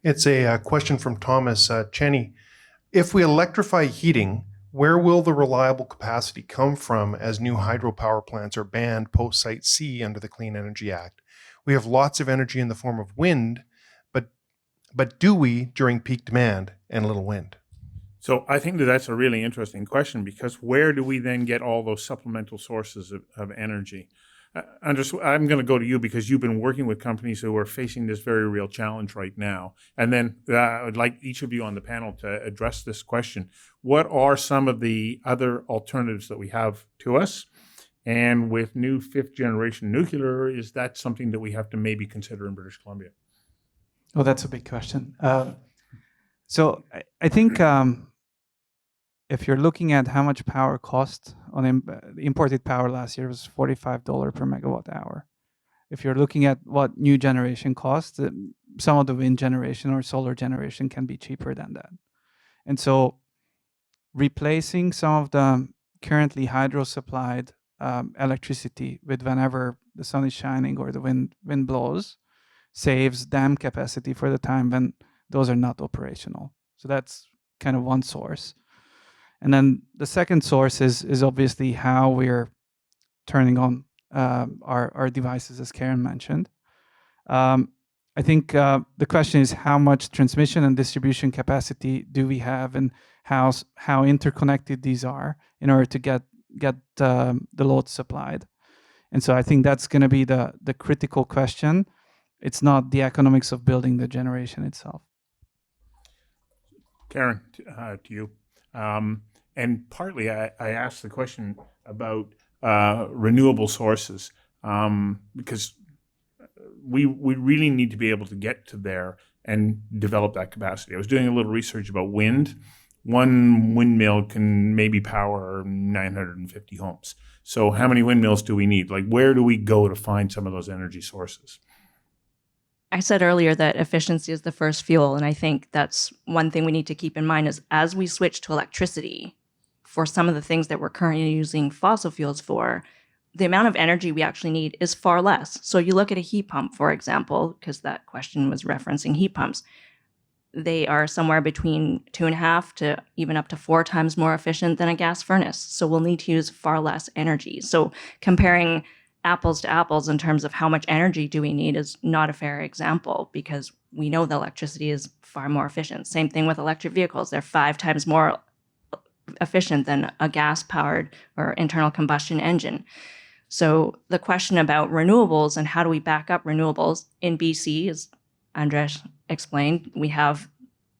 It's a question from Thomas Cheney. If we electrify heating, where will the reliable capacity come from as new hydropower plants are banned post-Site C under the Clean Energy Act? We have lots of energy in the form of wind, but do we during peak demand and little wind? So I think that that's a really interesting question, because where do we then get all those supplemental sources of energy? Andras, I'm going to go to you because you've been working with companies who are facing this very real challenge right now. And then I'd like each of you on the panel to address this question. What are some of the other alternatives that we have to us? And with new 5th generation nuclear, is that something that we have to maybe consider in British Columbia? Oh, that's a big question. So I think if you're looking at how much power cost on imported power last year, was $45 per megawatt hour. If you're looking at what new generation costs, some of the wind generation or solar generation can be cheaper than that. And so replacing some of the currently hydro supplied electricity with whenever the sun is shining or the wind blows saves dam capacity for the time when those are not operational. So that's kind of one source. And then the second source is obviously how we're turning on our devices, as Karen mentioned. I think the question is how much transmission and distribution capacity do we have, and how interconnected these are in order to get the load supplied. And so I think that's going to be the critical question. It's not the economics of building the generation itself. Karen, to you. And partly I asked the question about renewable sources because we really need to be able to get to there and develop that capacity. I was doing a little research about wind. One windmill can maybe power 950 homes. So how many windmills do we need? Like, where do we go to find some of those energy sources? I said earlier that efficiency is the first fuel, and I think that's one thing we need to keep in mind is as we switch to electricity, for some of the things that we're currently using fossil fuels for, the amount of energy we actually need is far less. So you look at a heat pump, for example, because that question was referencing heat pumps. They are somewhere between 2.5 to even up to 4 times more efficient than a gas furnace. So we'll need to use far less energy. So comparing apples to apples in terms of how much energy do we need is not a fair example because we know the electricity is far more efficient. Same thing with electric vehicles. They're 5 times more efficient than a gas-powered or internal combustion engine. So the question about renewables and how do we back up renewables in BC, as Andras explained, we have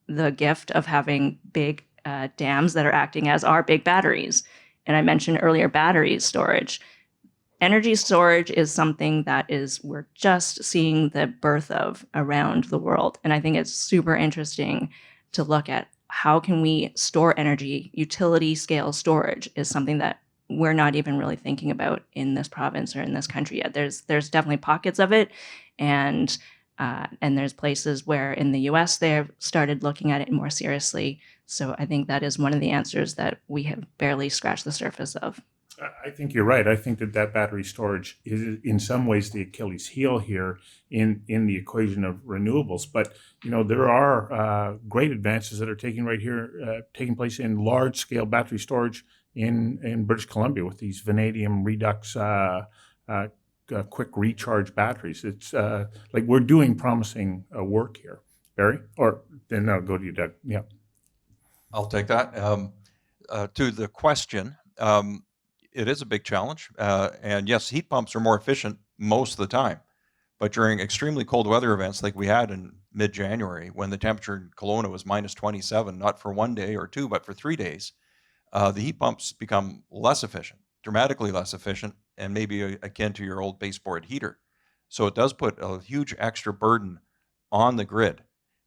the gift of having big dams that are acting as our big batteries. And I mentioned earlier battery storage. Energy storage is something that we're just seeing the birth of around the world. And I think it's super interesting to look at how can we store energy. Utility scale storage is something that we're not even really thinking about in this province or in this country yet. There's definitely pockets of it, and there's places where in the US they've started looking at it more seriously. So I think that is one of the answers that we have barely scratched the surface of. I think you're right. I think that battery storage is in some ways the Achilles heel here in the equation of renewables. But there are great advances that are taking place in large scale battery storage in British Columbia with these vanadium redox quick recharge batteries. It's like we're doing promising work here. Barry, or then I'll go to you, Doug. Yeah, I'll take that. To the question. It is a big challenge. And yes, heat pumps are more efficient most of the time. But during extremely cold weather events like we had in mid-January, when the temperature in Kelowna was minus 27, not for 1 day or 2, but for 3 days, the heat pumps become less efficient, dramatically less efficient, and maybe akin to your old baseboard heater. So it does put a huge extra burden on the grid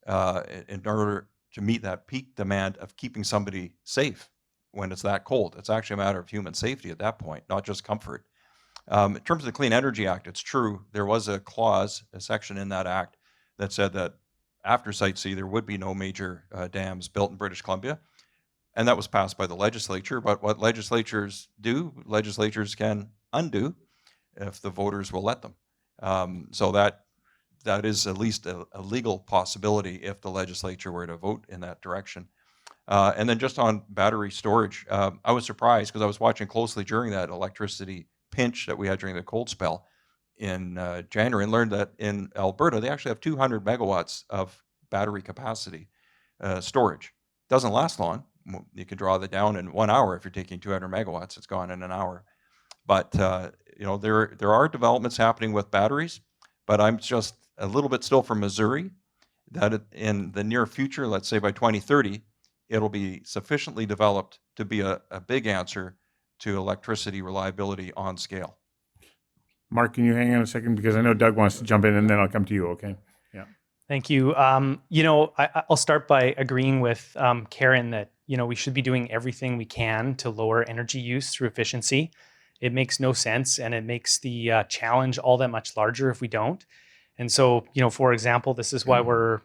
in order to meet that peak demand of keeping somebody safe. When it's that cold, it's actually a matter of human safety at that point, not just comfort. In terms of the Clean Energy Act, it's true. There was a clause, a section in that act that said that after Site C, there would be no major dams built in British Columbia. And that was passed by the legislature. But what legislatures can undo if the voters will let them. So that is at least a legal possibility if the legislature were to vote in that direction. And then just on battery storage, I was surprised because I was watching closely during that electricity pinch that we had during the cold spell in January and learned that in Alberta, they actually have 200 megawatts of battery capacity storage. Doesn't last long. You can draw that down in 1 hour. If you're taking 200 megawatts, it's gone in an hour. But there are developments happening with batteries, but I'm just a little bit still from Missouri that in the near future, let's say by 2030, it'll be sufficiently developed to be a big answer to electricity reliability on scale. Mark, can you hang on a second? Because I know Doug wants to jump in and then I'll come to you, okay? Yeah. Thank you. I'll start by agreeing with Karen that, we should be doing everything we can to lower energy use through efficiency. It makes no sense, and it makes the challenge all that much larger if we don't. And so, for example, this is why we're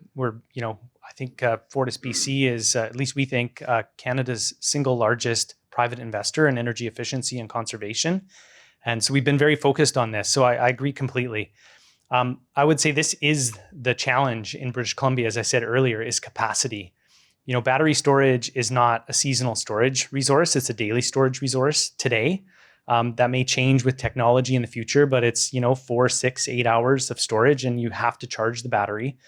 I think FortisBC is, at least we think, Canada's single largest private investor in energy efficiency and conservation. And so we've been very focused on this. So I agree completely. I would say this is the challenge in British Columbia, as I said earlier, is capacity. Battery storage is not a seasonal storage resource. It's a daily storage resource today. That may change with technology in the future, but it's, 4, 6, 8 hours of storage, and you have to charge the battery.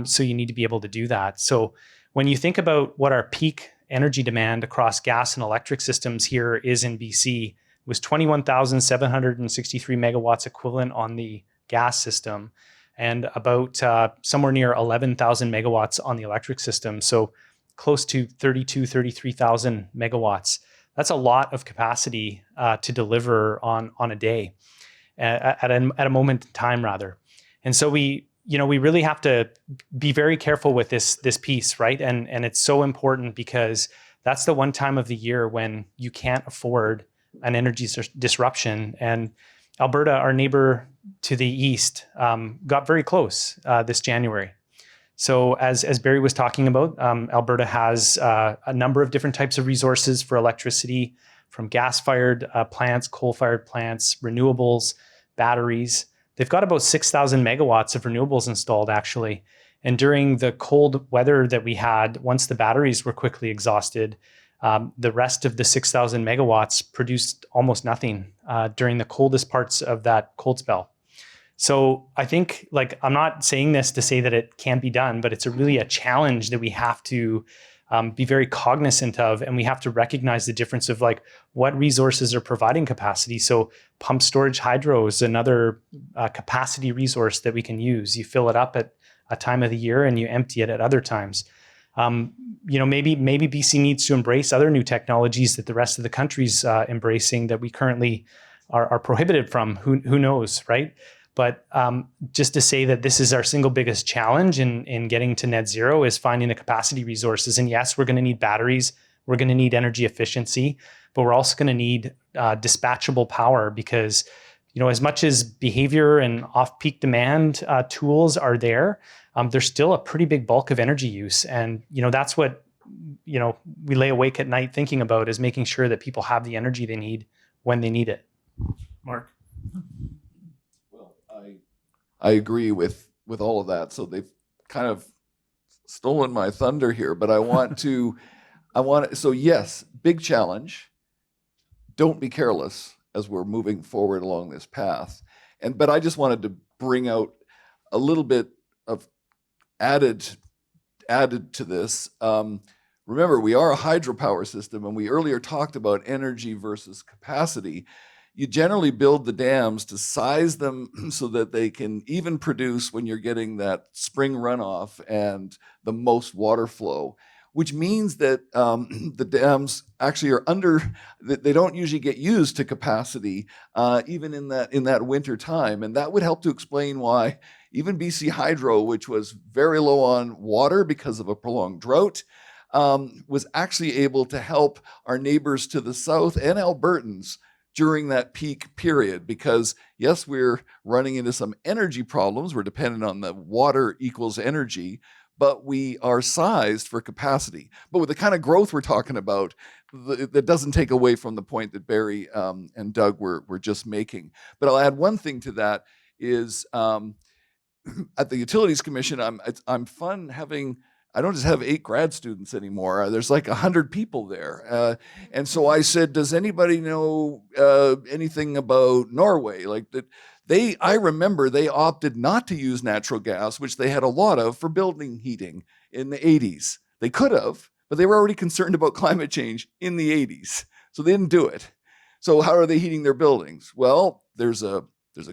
So you need to be able to do that. So when you think about what our peak energy demand across gas and electric systems here is in BC, it was 21,763 megawatts equivalent on the gas system and about somewhere near 11,000 megawatts on the electric system. So close to 33,000 megawatts. That's a lot of capacity to deliver on a day, at a moment in time, rather. And so we really have to be very careful with this piece, right? And it's so important because that's the one time of the year when you can't afford an energy disruption. And Alberta, our neighbor to the east, got very close this January. So as Barry was talking about, Alberta has a number of different types of resources for electricity, from gas-fired plants, coal-fired plants, renewables, batteries. They've got about 6,000 megawatts of renewables installed, actually. And during the cold weather that we had, once the batteries were quickly exhausted, the rest of the 6,000 megawatts produced almost nothing during the coldest parts of that cold spell. So I think, like, I'm not saying this to say that it can't be done, but it's really a challenge that we have to be very cognizant of, and we have to recognize the difference of like what resources are providing capacity. So pump storage hydro is another capacity resource that we can use. You fill it up at a time of the year and you empty it at other times. Maybe BC needs to embrace other new technologies that the rest of the country's embracing that we currently are prohibited from. Who knows, right? But just to say that this is our single biggest challenge in getting to net zero is finding the capacity resources. And yes, we're going to need batteries. We're going to need energy efficiency, but we're also going to need dispatchable power because, as much as behavior and off-peak demand tools are there, there's still a pretty big bulk of energy use. And, that's what, we lay awake at night thinking about, is making sure that people have the energy they need when they need it. Mark? Well, I agree with all of that. So they've kind of stolen my thunder here, but so yes, big challenge. Don't be careless as we're moving forward along this path. But I just wanted to bring out a little bit of added to this. Remember, we are a hydropower system, and we earlier talked about energy versus capacity. You generally build the dams to size them so that they can even produce when you're getting that spring runoff and the most water flow, which means that the dams actually are they don't usually get used to capacity, even in that winter time. And that would help to explain why even BC Hydro, which was very low on water because of a prolonged drought, was actually able to help our neighbors to the south and Albertans during that peak period, because yes, we're running into some energy problems. We're dependent on the water equals energy, but we are sized for capacity. But with the kind of growth we're talking about, that doesn't take away from the point that Barry and Doug were just making. But I'll add one thing to that is at the Utilities Commission, I'm fun having. I don't just have 8 grad students anymore. There's like 100 people there. And so I said, does anybody know anything about Norway? I remember they opted not to use natural gas, which they had a lot of for building heating in the 80s. They could have, but they were already concerned about climate change in the 80s. So they didn't do it. So how are they heating their buildings? Well, there's a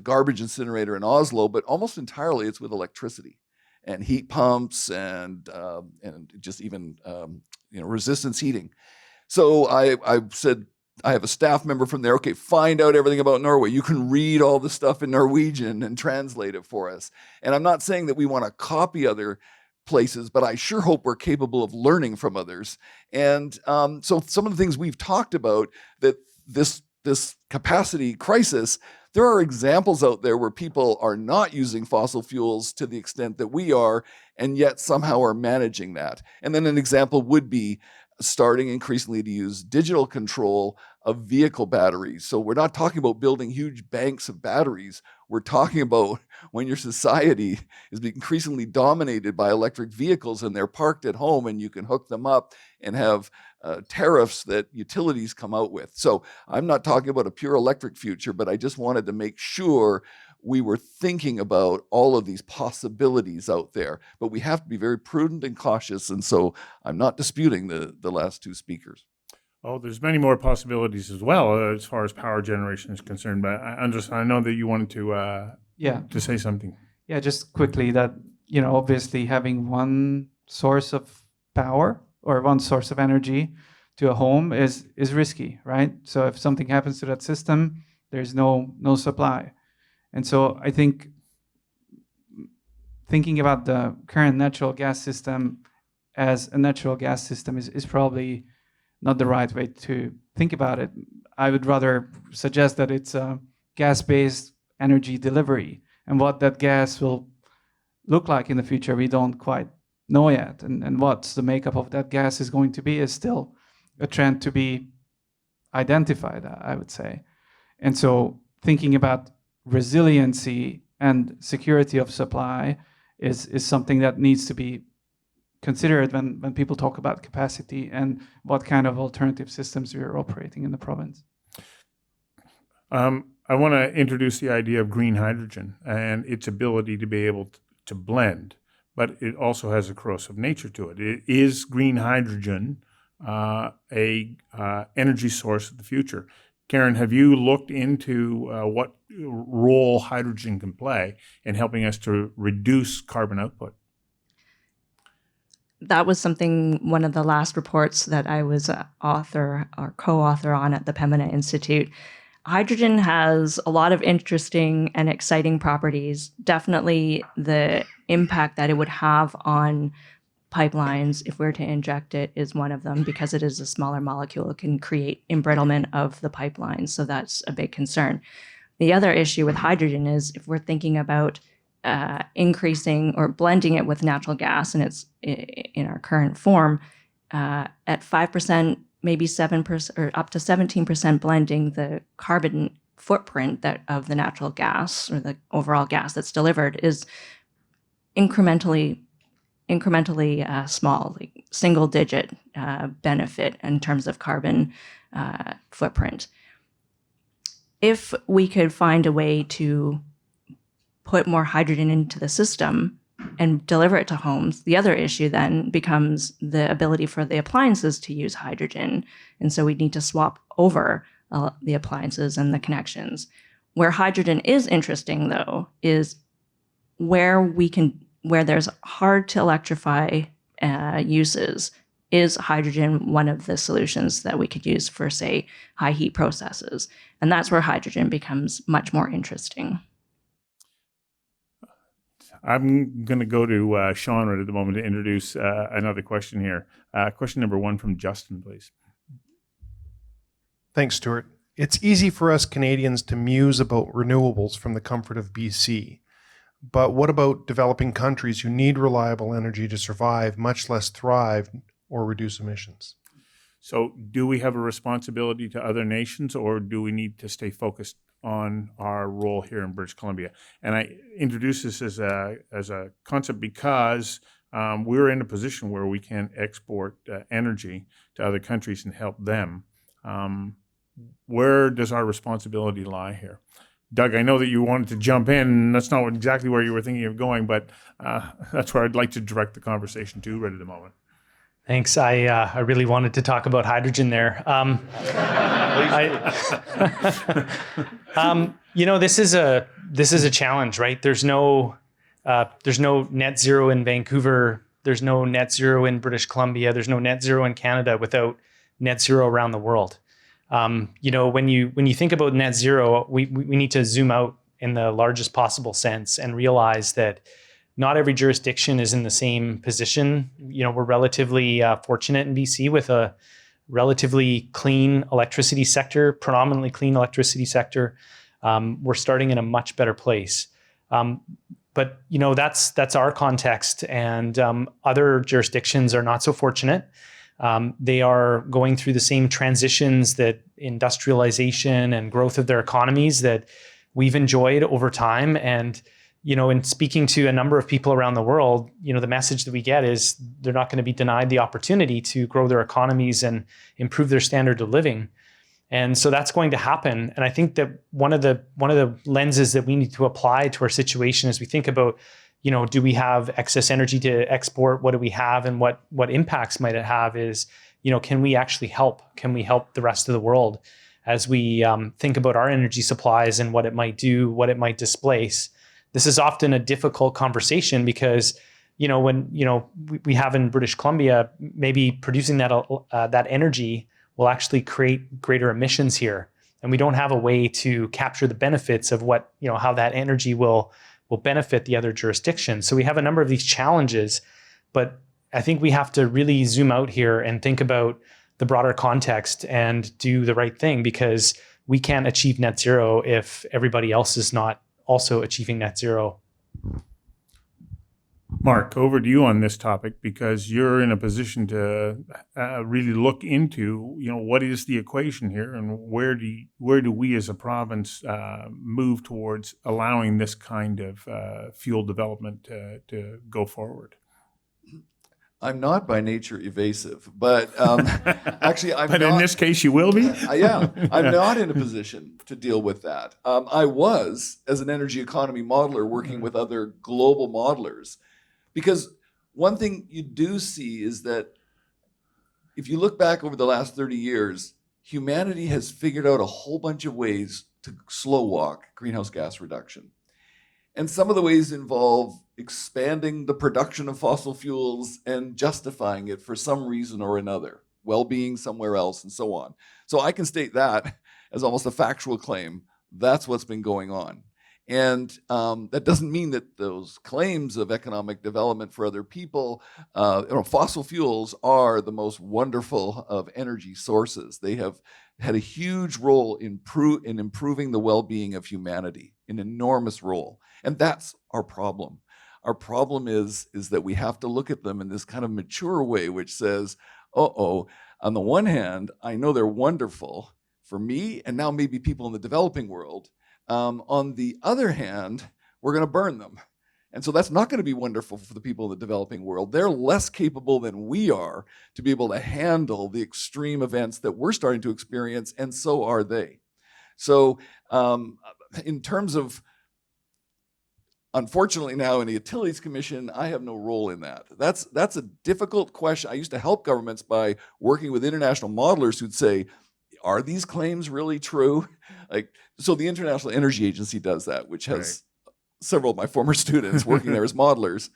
garbage incinerator in Oslo, but almost entirely it's with electricity and heat pumps and just even resistance heating. So I said, I have a staff member from there. Okay, find out everything about Norway. You can read all the stuff in Norwegian and translate it for us. And I'm not saying that we want to copy other places, but I sure hope we're capable of learning from others. And so some of the things we've talked about, that this capacity crisis, there are examples out there where people are not using fossil fuels to the extent that we are, and yet somehow are managing that. And then an example would be starting increasingly to use digital control of vehicle batteries. So we're not talking about building huge banks of batteries. We're talking about when your society is being increasingly dominated by electric vehicles and they're parked at home and you can hook them up and have tariffs that utilities come out with. So I'm not talking about a pure electric future, but I just wanted to make sure we were thinking about all of these possibilities out there. But we have to be very prudent and cautious. And so I'm not disputing the last 2 speakers. Oh, there's many more possibilities as well as far as power generation is concerned. But Andras, I know that you wanted to say something. Yeah, just quickly that, obviously having one source of power or one source of energy to a home is risky, right? So if something happens to that system, there's no supply. And so I think thinking about the current natural gas system as a natural gas system is probably not the right way to think about it. I would rather suggest that it's a gas-based energy delivery. And what that gas will look like in the future, we don't quite know yet. And what the makeup of that gas is going to be is still a trend to be identified, I would say. And so thinking about resiliency and security of supply is something that needs to be considered when people talk about capacity and what kind of alternative systems we are operating in the province. I want to introduce the idea of green hydrogen and its ability to be able to blend, but it also has a corrosive nature to it. Is green hydrogen a energy source of the future? Karen, have you looked into what role hydrogen can play in helping us to reduce carbon output? That was one of the last reports that I was author or co-author on at the Pembina Institute. Hydrogen has a lot of interesting and exciting properties. Definitely the impact that it would have on pipelines, if we were to inject it, is one of them, because it is a smaller molecule. It can create embrittlement of the pipeline. So that's a big concern. The other issue with hydrogen is if we're thinking about increasing or blending it with natural gas, and it's in our current form, at 5%, maybe 7%, or up to 17% blending, the carbon footprint of the natural gas or the overall gas that's delivered is incrementally small, like single-digit benefit in terms of carbon footprint. If we could find a way to put more hydrogen into the system and deliver it to homes, the other issue then becomes the ability for the appliances to use hydrogen. And so we need to swap over the appliances and the connections. Where hydrogen is interesting, though, is where there's hard to electrify uses. Is hydrogen one of the solutions that we could use for, say, high heat processes? And that's where hydrogen becomes much more interesting. I'm going to go to Sean right at the moment to introduce another question here. Question number 1 from Justin, please. Thanks, Stuart. It's easy for us Canadians to muse about renewables from the comfort of BC. But what about developing countries who need reliable energy to survive, much less thrive or reduce emissions? So do we have a responsibility to other nations, or do we need to stay focused on our role here in British Columbia? And I introduce this as a concept because we're in a position where we can export energy to other countries and help them. Where does our responsibility lie here? Doug, I know that you wanted to jump in. That's not exactly where you were thinking of going, but that's where I'd like to direct the conversation to right at the moment. Thanks. I really wanted to talk about hydrogen there. This is a challenge, right? There's no net zero in Vancouver. There's no net zero in British Columbia. There's no net zero in Canada without net zero around the world. When you think about net zero, we need to zoom out in the largest possible sense and realize that not every jurisdiction is in the same position. We're relatively fortunate in BC with a relatively clean electricity sector, predominantly clean electricity sector. We're starting in a much better place. But that's our context, and other jurisdictions are not so fortunate. They are going through the same transitions that industrialization and growth of their economies that we've enjoyed over time. And in speaking to a number of people around the world, the message that we get is they're not going to be denied the opportunity to grow their economies and improve their standard of living. And so that's going to happen. And I think that one of the lenses that we need to apply to our situation as we think about, do we have excess energy to export? What do we have, and what impacts might it have? Is, can we actually help? Can we help the rest of the world as we think about our energy supplies and what it might do, what it might displace? This is often a difficult conversation because, when we have in British Columbia, maybe producing that energy will actually create greater emissions here, and we don't have a way to capture the benefits of how that energy will benefit the other jurisdictions. So we have a number of these challenges, but I think we have to really zoom out here and think about the broader context and do the right thing, because we can't achieve net zero if everybody else is not also achieving net zero. Mark, over to you on this topic, because you're in a position to really look into, what is the equation here, and where do we as a province move towards allowing this kind of fuel development to go forward? I'm not by nature evasive, but actually I'm but not. in this case, you will be? Yeah, I'm not in a position to deal with that. I was, as an energy economy modeler, working with other global modelers, because one thing you do see is that if you look back over the last 30 years, humanity has figured out a whole bunch of ways to slow walk greenhouse gas reduction. And some of the ways involve expanding the production of fossil fuels and justifying it for some reason or another, well-being somewhere else, and so on. So I can state that as almost a factual claim. That's what's been going on. And that doesn't mean that those claims of economic development for other people, fossil fuels are the most wonderful of energy sources. They have had a huge role in improving the well-being of humanity, an enormous role. And that's our problem. Our problem is that we have to look at them in this kind of mature way, which says, on the one hand, I know they're wonderful for me and now maybe people in the developing world. On the other hand, we're going to burn them. And so that's not going to be wonderful for the people in the developing world. They're less capable than we are to be able to handle the extreme events that we're starting to experience, and so are they. So in terms of, unfortunately now in the Utilities Commission, I have no role in that. That's a difficult question. I used to help governments by working with international modelers who'd say, are these claims really true? So the International Energy Agency does that, which has several of my former students working there as modelers.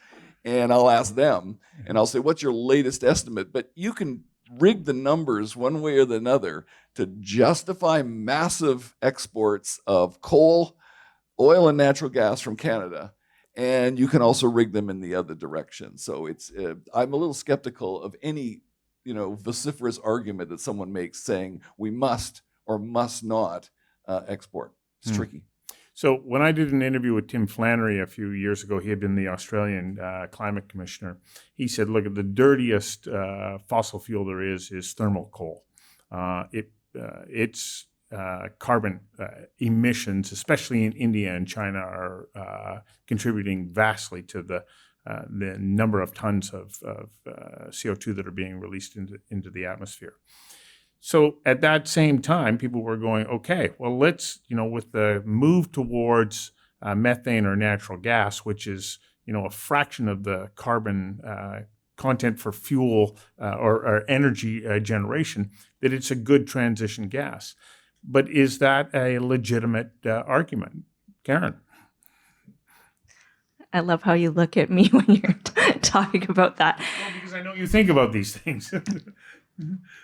And I'll ask them, and I'll say, what's your latest estimate? But you can rig the numbers one way or the other to justify massive exports of coal, oil, and natural gas from Canada. And you can also rig them in the other direction. So I'm a little skeptical of any vociferous argument that someone makes saying we must or must not export. It's tricky. So when I did an interview with Tim Flannery a few years ago, he had been the Australian climate commissioner. He said, look, the dirtiest fossil fuel there is thermal coal. Its carbon emissions, especially in India and China, are contributing vastly to the number of tons of CO2 that are being released into the atmosphere. So at that same time, people were going, okay, well, let's, with the move towards methane or natural gas, which is, a fraction of the carbon content for fuel or energy generation, that it's a good transition gas. But is that a legitimate argument? Karen? I love how you look at me when you're talking about that. Well, because I know you think about these things.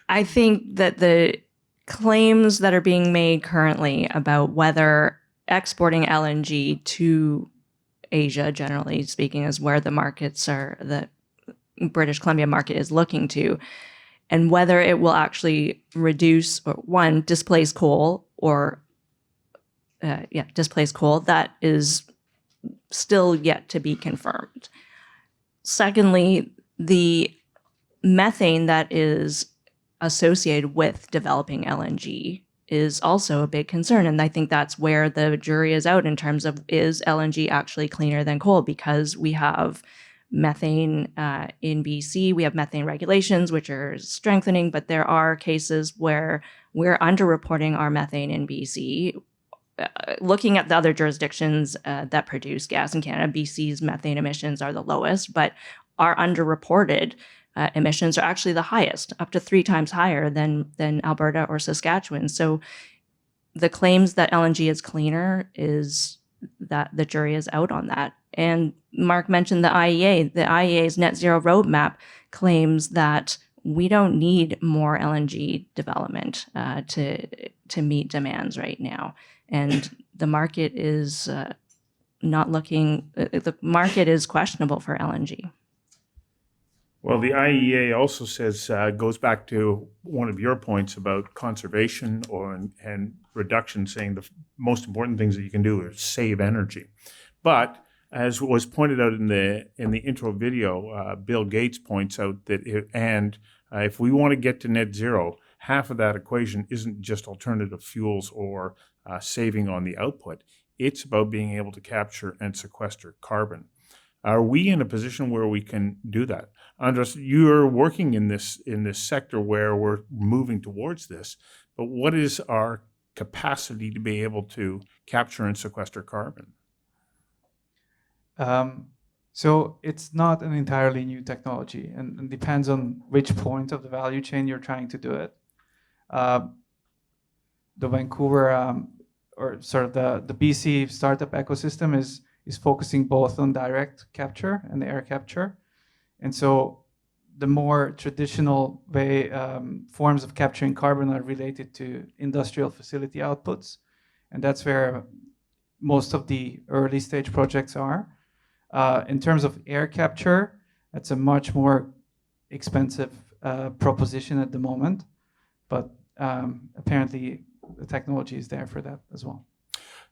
I think that the claims that are being made currently about whether exporting LNG to Asia, generally speaking, is where the markets are, the British Columbia market is looking to, and whether it will actually reduce or displace coal or displace coal, that is still yet to be confirmed. Secondly, the methane that is associated with developing LNG is also a big concern. And I think that's where the jury is out in terms of, is LNG actually cleaner than coal? Because we have methane in BC, we have methane regulations, which are strengthening, but there are cases where we're underreporting our methane in BC. Looking at the other jurisdictions that produce gas in Canada, BC's methane emissions are the lowest, but our underreported emissions are actually the highest, up to 3 times higher than Alberta or Saskatchewan. So the claims that LNG is cleaner is that the jury is out on that. And Mark mentioned the IEA. The IEA's net zero roadmap claims that we don't need more LNG development to meet demands right now. And the market is the market is questionable for LNG. Well, the IEA also says, goes back to one of your points about conservation and reduction, saying the most important things that you can do is save energy. But as was pointed out in the intro video, Bill Gates points out that if we want to get to net zero, half of that equation isn't just alternative fuels or saving on the output. It's about being able to capture and sequester carbon. Are we in a position where we can do that? Andras, you're working in this sector where we're moving towards this, but what is our capacity to be able to capture and sequester carbon? So it's not an entirely new technology, and depends on which point of the value chain you're trying to do it. The Vancouver, or sort of the BC startup ecosystem is focusing both on direct capture and air capture. And so the more traditional forms of capturing carbon are related to industrial facility outputs. And that's where most of the early stage projects are. In terms of air capture, that's a much more expensive proposition at the moment. But apparently the technology is there for that as well.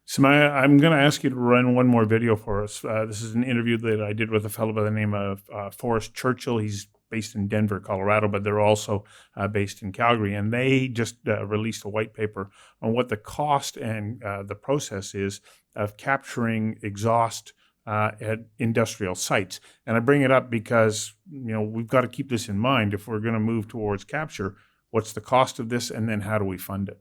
Samaya, I'm going to ask you to run one more video for us. This is an interview that I did with a fellow by the name of Forrest Churchill. He's based in Denver, Colorado, but they're also based in Calgary. And they just released a white paper on what the cost and the process is of capturing exhaust at industrial sites. And I bring it up because, we've got to keep this in mind. If we're going to move towards capture, what's the cost of this, and then how do we fund it?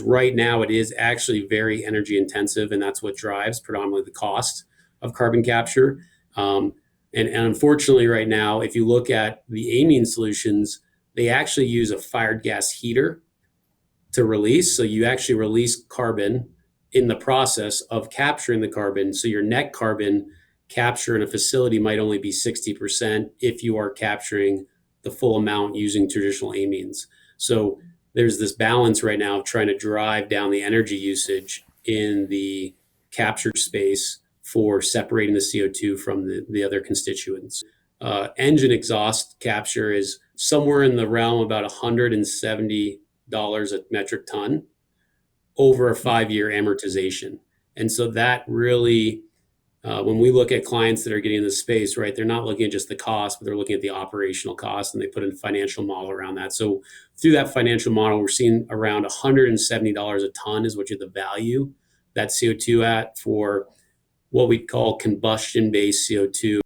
Right now, it is actually very energy intensive, and that's what drives predominantly the cost of carbon capture. And unfortunately, right now, if you look at the amine solutions, they actually use a fired gas heater to release. So you actually release carbon in the process of capturing the carbon. So your net carbon capture in a facility might only be 60% if you are capturing the full amount using traditional amines. So there's this balance right now of trying to drive down the energy usage in the capture space for separating the CO2 from the other constituents. Engine exhaust capture is somewhere in the realm about $170 a metric ton over a 5-year amortization. And so that really, when we look at clients that are getting in the space, right, they're not looking at just the cost, but they're looking at the operational cost, and they put in a financial model around that. So through that financial model, we're seeing around $170 a ton is what you're the value that CO2 at for what we call combustion-based CO2.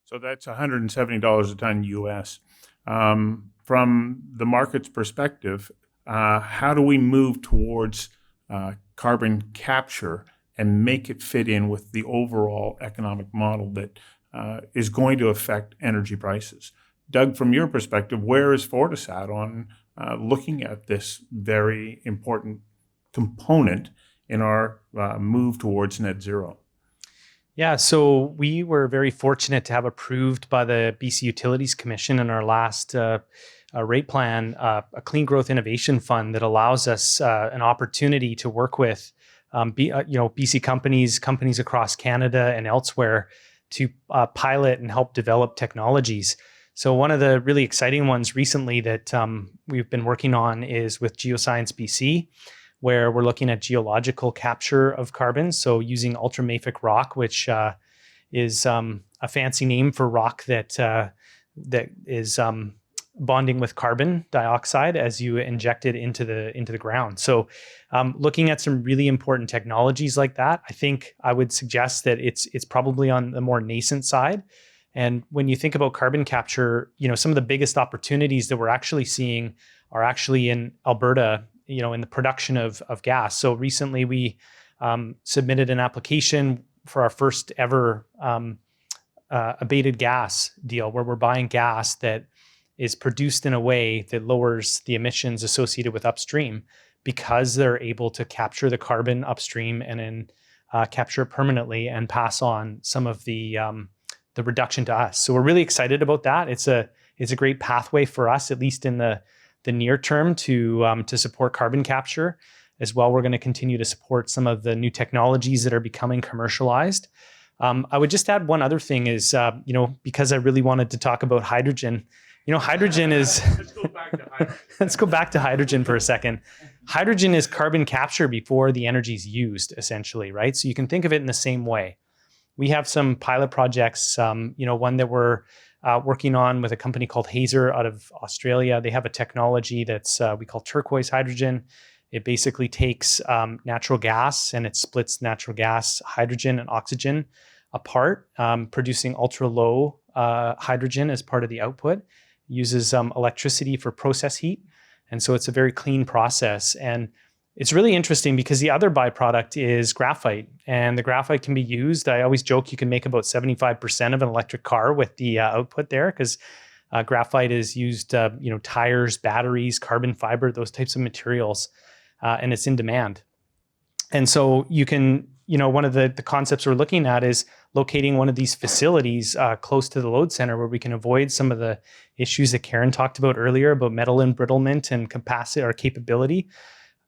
So that's $170 a ton US. From the market's perspective, how do we move towards carbon capture and make it fit in with the overall economic model that is going to affect energy prices? Doug, from your perspective, where is Fortis at on looking at this very important component in our move towards net zero? Yeah, so we were very fortunate to have approved by the BC Utilities Commission in our last rate plan a Clean Growth Innovation Fund that allows us an opportunity to work with BC companies across Canada and elsewhere to pilot and help develop technologies. So one of the really exciting ones recently that we've been working on is with Geoscience BC, where we're looking at geological capture of carbon. So using ultramafic rock, which is a fancy name for rock that is bonding with carbon dioxide as you inject it into the ground. So looking at some really important technologies like that, I think I would suggest that it's probably on the more nascent side. And when you think about carbon capture, some of the biggest opportunities that we're actually seeing are actually in Alberta, in the production of gas. So recently we submitted an application for our first ever abated gas deal, where we're buying gas that is produced in a way that lowers the emissions associated with upstream, because they're able to capture the carbon upstream and then capture it permanently and pass on some of the reduction to us. So we're really excited about that. It's a great pathway for us, at least in the near term, to support carbon capture. As well, we're going to continue to support some of the new technologies that are becoming commercialized. I would just add one other thing is, because I really wanted to talk about hydrogen. Hydrogen is, let's go back to hydrogen for a second. Hydrogen is carbon capture before the energy is used, essentially, right? So you can think of it in the same way. We have some pilot projects, one that we're working on with a company called Hazer out of Australia. They have a technology that's we call turquoise hydrogen. It basically takes natural gas and it splits natural gas, hydrogen, and oxygen apart, producing ultra low hydrogen as part of the output. Uses electricity for process heat. And so it's a very clean process. And it's really interesting because the other byproduct is graphite. And the graphite can be used. I always joke you can make about 75% of an electric car with the output there, because graphite is used, tires, batteries, carbon fiber, those types of materials. And it's in demand. And so you can, one of the concepts we're looking at is locating one of these facilities close to the load center where we can avoid some of the issues that Karen talked about earlier about metal embrittlement and capacity or capability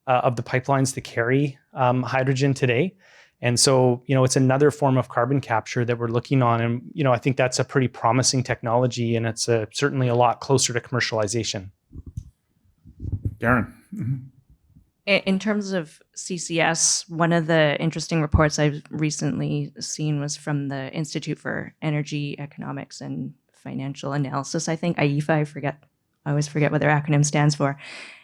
of the pipelines to carry hydrogen today. And so, it's another form of carbon capture that we're looking on. And, I think that's a pretty promising technology, and it's certainly a lot closer to commercialization. Karen. In terms of CCS, one of the interesting reports I've recently seen was from the Institute for Energy Economics and Financial Analysis, I think, IEFA, I always forget what their acronym stands for.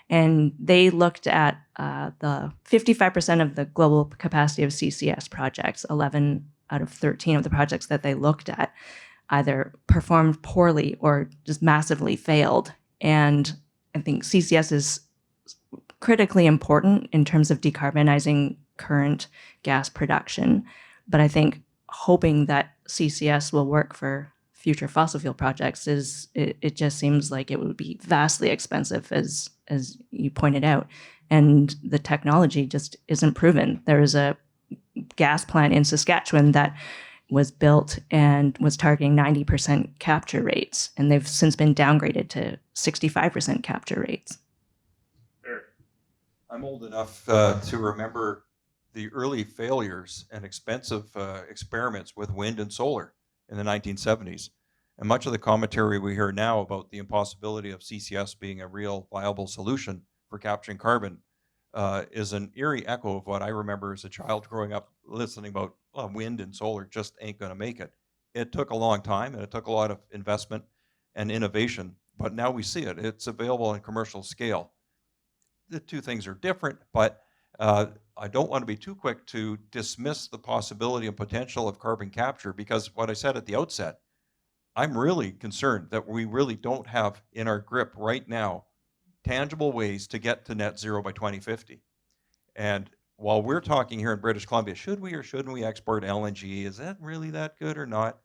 And they looked at the 55% of the global capacity of CCS projects. 11 out of 13 of the projects that they looked at either performed poorly or just massively failed. And I think CCS is critically important in terms of decarbonizing current gas production. But I think hoping that CCS will work for future fossil fuel projects it just seems like it would be vastly expensive, as you pointed out. And the technology just isn't proven. There is a gas plant in Saskatchewan that was built and was targeting 90% capture rates, and they've since been downgraded to 65% capture rates. I'm old enough to remember the early failures and expensive experiments with wind and solar in the 1970s. And much of the commentary we hear now about the impossibility of CCS being a real viable solution for capturing carbon is an eerie echo of what I remember as a child growing up listening about wind and solar just ain't going to make it. It took a long time and it took a lot of investment and innovation, but now we see it. It's available on commercial scale. The two things are different, but I don't want to be too quick to dismiss the possibility and potential of carbon capture, because what I said at the outset, I'm really concerned that we really don't have in our grip right now tangible ways to get to net zero by 2050. And while we're talking here in British Columbia, should we or shouldn't we export LNG? Is that really that good or not?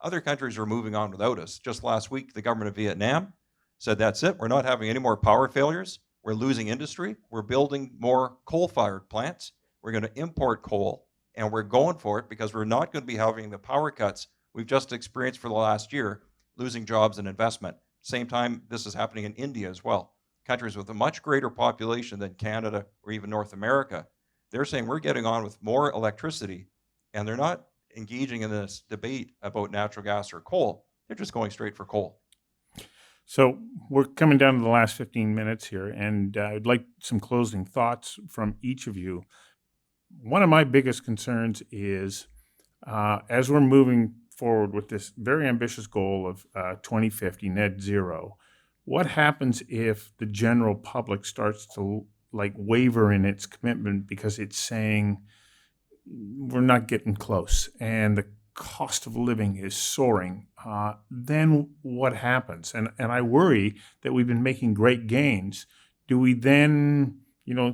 Other countries are moving on without us. Just last week, the government of Vietnam said, that's it, we're not having any more power failures. We're losing industry. We're building more coal-fired plants. We're going to import coal, and we're going for it because we're not going to be having the power cuts we've just experienced for the last year, losing jobs and investment. Same time, this is happening in India as well. Countries with a much greater population than Canada or even North America. They're saying we're getting on with more electricity, and they're not engaging in this debate about natural gas or coal. They're just going straight for coal. So we're coming down to the last 15 minutes here, and I'd like some closing thoughts from each of you. One of my biggest concerns is, as we're moving forward with this very ambitious goal of 2050 net zero, what happens if the general public starts to waver in its commitment because it's saying we're not getting close and the cost of living is soaring? Then what happens? And I worry that we've been making great gains. Do we then,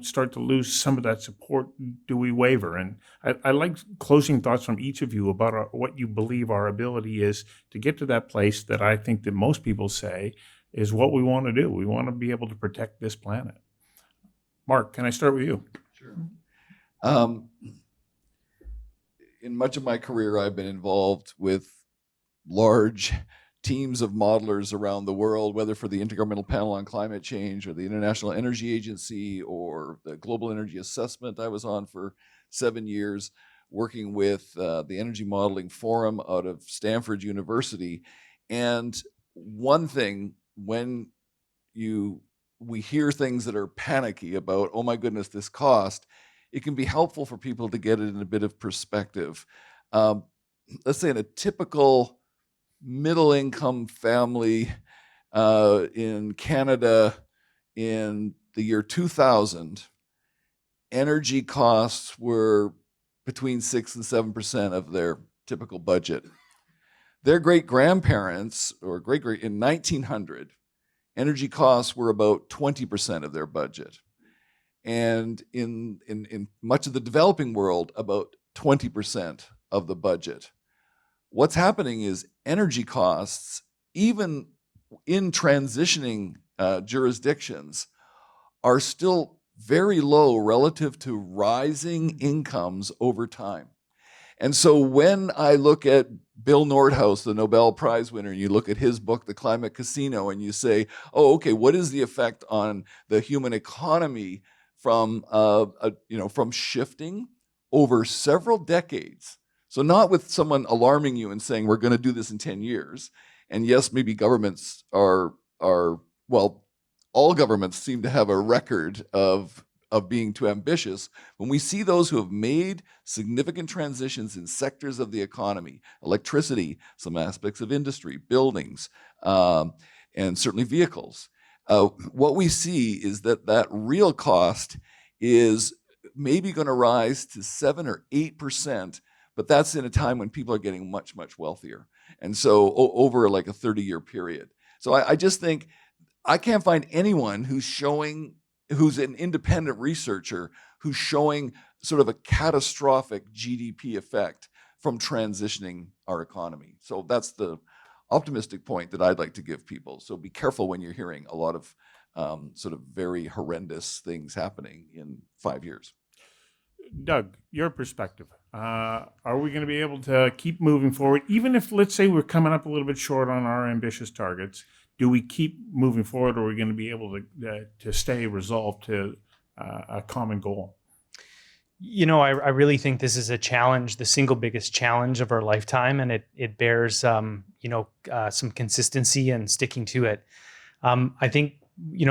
start to lose some of that support? Do we waver? And I like closing thoughts from each of you about what you believe our ability is to get to that place that I think that most people say is what we want to do. We want to be able to protect this planet. Mark, can I start with you? Sure. In much of my career, I've been involved with large teams of modelers around the world, whether for the Intergovernmental Panel on Climate Change or the International Energy Agency or the Global Energy Assessment I was on for 7 years, working with the Energy Modeling Forum out of Stanford University. And one thing, when we hear things that are panicky about, oh my goodness, this cost, it can be helpful for people to get it in a bit of perspective. Let's say in a typical middle-income family in Canada in the year 2000, energy costs were between 6 and 7% of their typical budget. Their great-grandparents, or great-great, in 1900, energy costs were about 20% of their budget. And in much of the developing world, about 20% of the budget. What's happening is energy costs, even in transitioning jurisdictions, are still very low relative to rising incomes over time. And so when I look at Bill Nordhaus, the Nobel Prize winner, and you look at his book, The Climate Casino, and you say, oh, okay, what is the effect on the human economy from shifting over several decades? So not with someone alarming you and saying, we're going to do this in 10 years. And yes, maybe governments are well, all governments seem to have a record of being too ambitious. When we see those who have made significant transitions in sectors of the economy, electricity, some aspects of industry, buildings, and certainly vehicles, what we see is that real cost is maybe going to rise to 7 or 8%, but that's in a time when people are getting much, much wealthier. And so over like a 30-year period. So I just think I can't find anyone who's an independent researcher who's showing sort of a catastrophic GDP effect from transitioning our economy. So that's the optimistic point that I'd like to give people. So be careful when you're hearing a lot of sort of very horrendous things happening in 5 years. Doug, your perspective. Are we going to be able to keep moving forward, even if, let's say, we're coming up a little bit short on our ambitious targets? Do we keep moving forward, or are we going to be able to stay resolved to a common goal? You know, I really think this is a challenge, the single biggest challenge of our lifetime, and it bears, some consistency and sticking to it. I think,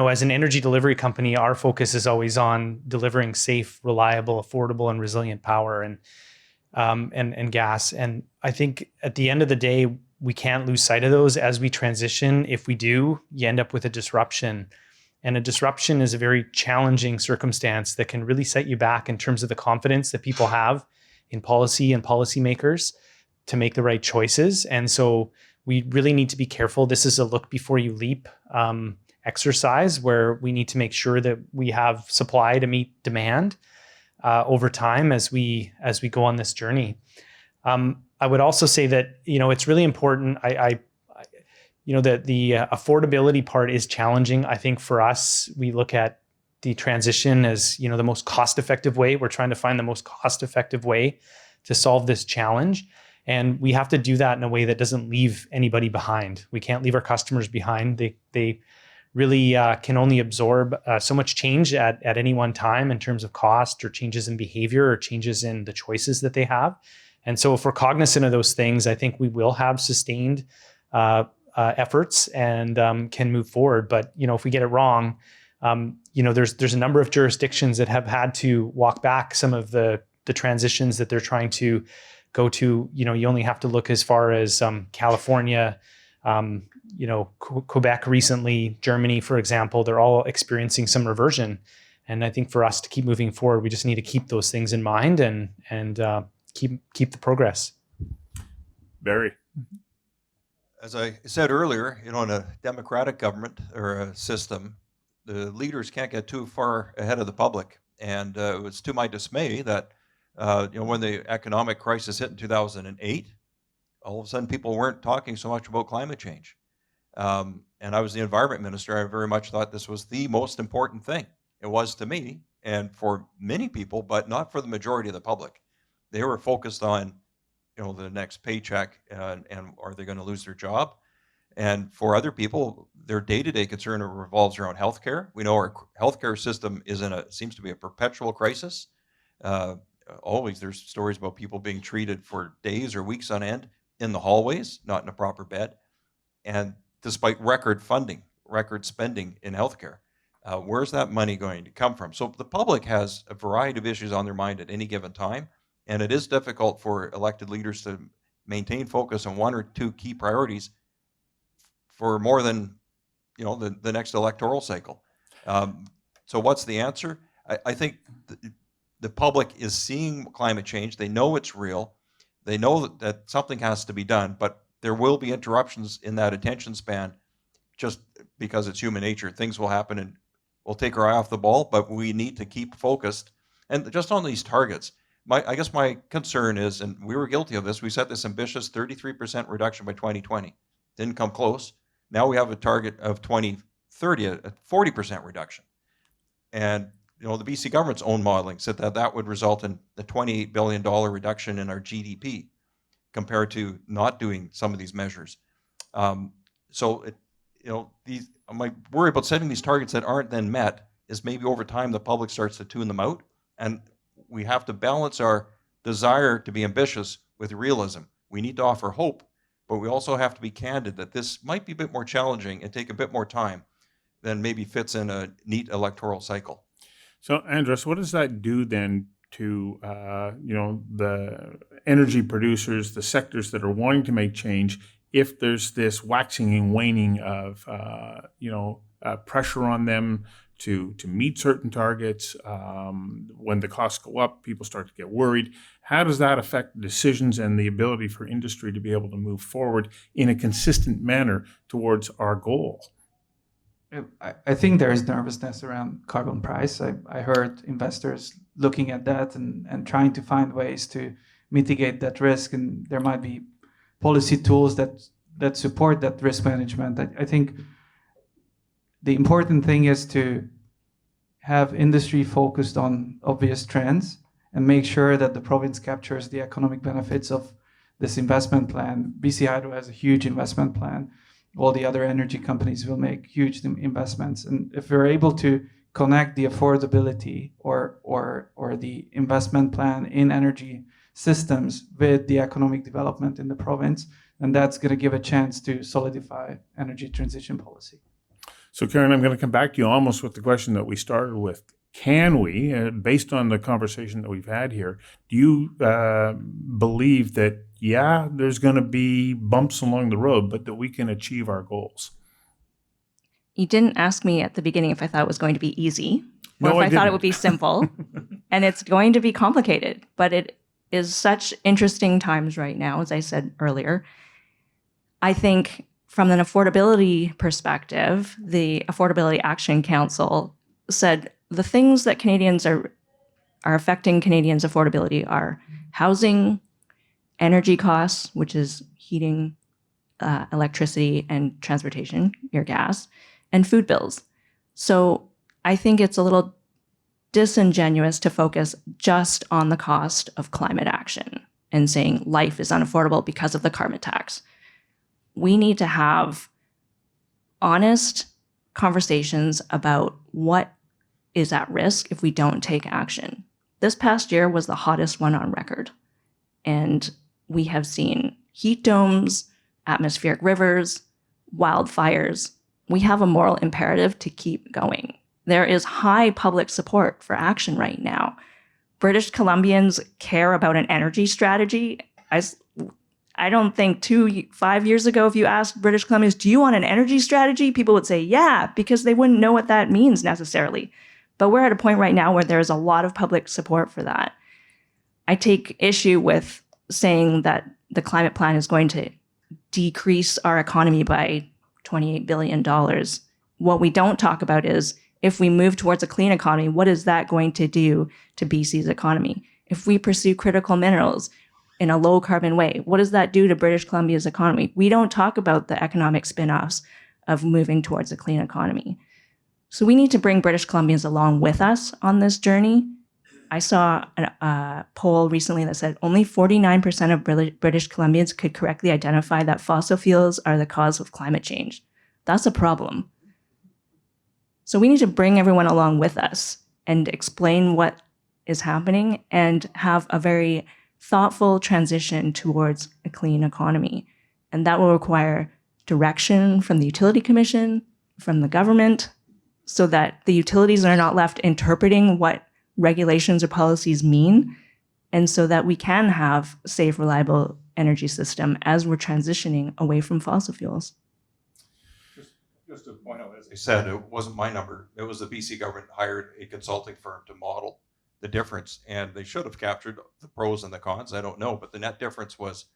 as an energy delivery company, our focus is always on delivering safe, reliable, affordable, and resilient power and gas. And I think at the end of the day, we can't lose sight of those as we transition. If we do, you end up with a disruption. And a disruption is a very challenging circumstance that can really set you back in terms of the confidence that people have in policy and policymakers to make the right choices. And so we really need to be careful. This is a look before you leap exercise where we need to make sure that we have supply to meet demand over time as we go on this journey. I would also say that, it's really important. That the affordability part is challenging. I think for us, we look at the transition as, the most cost-effective way. We're trying to find the most cost-effective way to solve this challenge. And we have to do that in a way that doesn't leave anybody behind. We can't leave our customers behind. They really can only absorb so much change at any one time in terms of cost or changes in behavior or changes in the choices that they have. And so if we're cognizant of those things, I think we will have sustained efforts and can move forward. But, if we get it wrong, there's a number of jurisdictions that have had to walk back some of the transitions that they're trying to go to. You only have to look as far as California, Quebec recently, Germany, for example. They're all experiencing some reversion. And I think for us to keep moving forward, we just need to keep those things in mind and keep the progress. Barry. As I said earlier, in a democratic government or a system, the leaders can't get too far ahead of the public. And it was to my dismay that when the economic crisis hit in 2008, all of a sudden people weren't talking so much about climate change. And I was the environment minister. I very much thought this was the most important thing. It was to me and for many people, but not for the majority of the public. They were focused on, the next paycheck and are they going to lose their job? And for other people, their day-to-day concern revolves around healthcare. We know our healthcare system seems to be a perpetual crisis. always there's stories about people being treated for days or weeks on end in the hallways, not in a proper bed, and despite record funding, record spending in healthcare. Where's that money going to come from? So the public has a variety of issues on their mind at any given time, and it is difficult for elected leaders to maintain focus on one or two key priorities for more than the next electoral cycle. So what's the answer? I think the public is seeing climate change. They know it's real. They know that something has to be done, but there will be interruptions in that attention span just because it's human nature. Things will happen and we'll take our eye off the ball, but we need to keep focused. And just on these targets, I guess my concern is, and we were guilty of this, we set this ambitious 33% reduction by 2020. Didn't come close. Now we have a target of 2030, a 40% reduction. And the BC government's own modeling said that would result in a $28 billion reduction in our GDP compared to not doing some of these measures. My worry about setting these targets that aren't then met is maybe over time the public starts to tune them out, and we have to balance our desire to be ambitious with realism. We need to offer hope, but we also have to be candid that this might be a bit more challenging and take a bit more time than maybe fits in a neat electoral cycle. So, Andras, what does that do then to the energy producers, the sectors that are wanting to make change, if there's this waxing and waning of pressure on them to meet certain targets? When the costs go up, people start to get worried. How does that affect decisions and the ability for industry to be able to move forward in a consistent manner towards our goal? I think there is nervousness around carbon price. I heard investors looking at that and trying to find ways to mitigate that risk, and there might be policy tools that support that risk management. I think the important thing is to have industry focused on obvious trends and make sure that the province captures the economic benefits of this investment plan. BC Hydro has a huge investment plan. All the other energy companies will make huge investments. And if we're able to connect the affordability or the investment plan in energy systems with the economic development in the province, then that's going to give a chance to solidify energy transition policy. So, Karen, I'm going to come back to you almost with the question that we started with. Can we, based on the conversation that we've had here, do you believe that, there's going to be bumps along the road, but that we can achieve our goals? You didn't ask me at the beginning if I thought it was going to be easy or No, if I thought it didn't. would be simple. And it's going to be complicated, but it is such interesting times right now, as I said earlier. I think from an affordability perspective, the Affordability Action Council said the things that Canadians are affecting Canadians' affordability are housing, energy costs, which is heating, electricity, and transportation, your gas, and food bills. So I think it's a little disingenuous to focus just on the cost of climate action and saying life is unaffordable because of the carbon tax. We need to have honest conversations about what is at risk if we don't take action. This past year was the hottest one on record. And we have seen heat domes, atmospheric rivers, wildfires. We have a moral imperative to keep going. There is high public support for action right now. British Columbians care about an energy strategy. I don't think 5 years ago, if you asked British Columbians, do you want an energy strategy? People would say, yeah, because they wouldn't know what that means necessarily. But we're at a point right now where there is a lot of public support for that. I take issue with saying that the climate plan is going to decrease our economy by $28 billion. What we don't talk about is if we move towards a clean economy, what is that going to do to BC's economy? If we pursue critical minerals in a low carbon way, what does that do to British Columbia's economy? We don't talk about the economic spin-offs of moving towards a clean economy. So we need to bring British Columbians along with us on this journey. I saw a poll recently that said only 49% of British Columbians could correctly identify that fossil fuels are the cause of climate change. That's a problem. So we need to bring everyone along with us and explain what is happening and have a very thoughtful transition towards a clean economy. And that will require direction from the Utility Commission, from the government, so that the utilities are not left interpreting what regulations or policies mean, and so that we can have a safe, reliable energy system as we're transitioning away from fossil fuels. Just to point out, as I said, it wasn't my number. It was the BC government hired a consulting firm to model the difference, and they should have captured the pros and the cons. I don't know, but the net difference was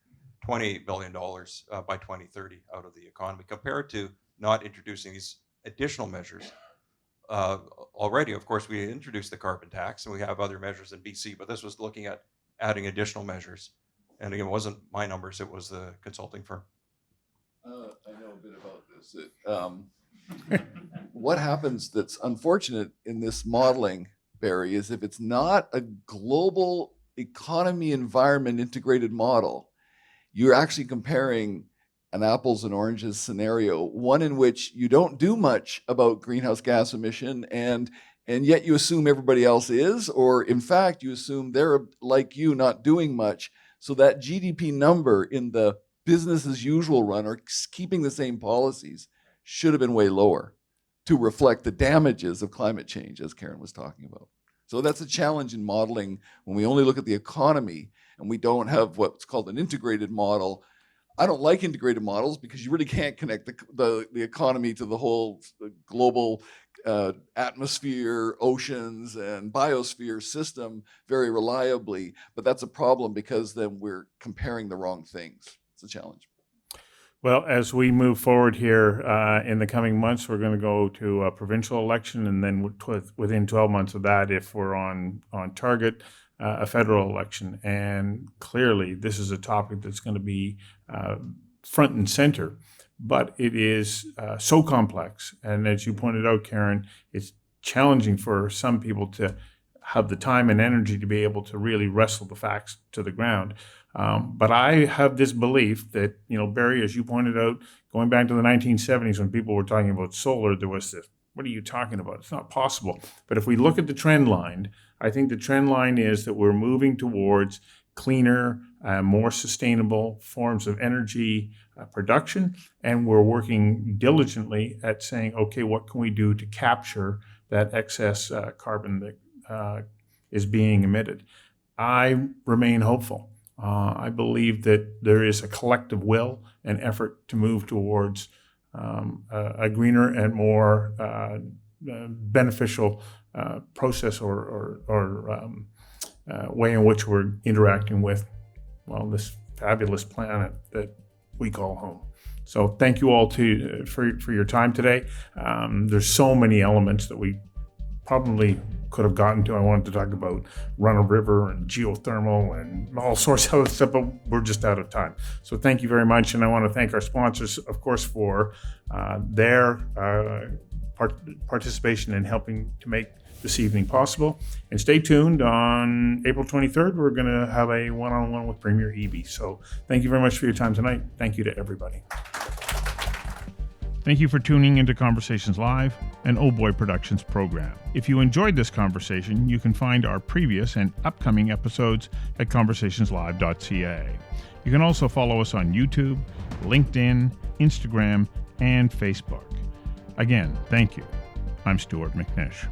$28 billion by 2030 out of the economy, compared to not introducing these additional measures. Already, of course, we introduced the carbon tax, and we have other measures in BC, but this was looking at adding additional measures. And again, it wasn't my numbers, it was the consulting firm. I know a bit about this. What happens that's unfortunate in this modeling, Barry, is if it's not a global economy environment integrated model, you're actually comparing an apples and oranges scenario, one in which you don't do much about greenhouse gas emission and yet you assume everybody else is, or in fact, you assume they're like you, not doing much. So that GDP number in the business as usual run or keeping the same policies should have been way lower to reflect the damages of climate change, as Karen was talking about. So that's a challenge in modeling when we only look at the economy and we don't have what's called an integrated model. I don't like integrated models because you really can't connect the economy to the whole global atmosphere, oceans, and biosphere system very reliably. But that's a problem because then we're comparing the wrong things. It's a challenge. Well, as we move forward here in the coming months, we're going to go to a provincial election, and then within 12 months of that, if we're on target, a federal election. And clearly, this is a topic that's going to be front and center, but it is so complex. And as you pointed out, Karen, it's challenging for some people to have the time and energy to be able to really wrestle the facts to the ground. But I have this belief that, Barry, as you pointed out, going back to the 1970s when people were talking about solar, there was this, what are you talking about? It's not possible. But if we look at the trend line, I think the trend line is that we're moving towards cleaner, more sustainable forms of energy production. And we're working diligently at saying, okay, what can we do to capture that excess carbon that is being emitted? I remain hopeful. I believe that there is a collective will and effort to move towards a greener and more beneficial process or way in which we're interacting with, this fabulous planet that we call home. So thank you all for your time today. There's so many elements that we probably could have gotten to. I wanted to talk about run-of-river and geothermal and all sorts of other stuff, but we're just out of time. So thank you very much. And I want to thank our sponsors, of course, for their participation in helping to make this evening possible. And stay tuned. On April 23rd, we're going to have a one-on-one with Premier Eby. So thank you very much for your time tonight. Thank you to everybody. Thank you for tuning into Conversations Live, an Oh Boy Productions program. If you enjoyed this conversation, you can find our previous and upcoming episodes at conversationslive.ca. You can also follow us on YouTube, LinkedIn, Instagram, and Facebook. Again, thank you. I'm Stuart McNish.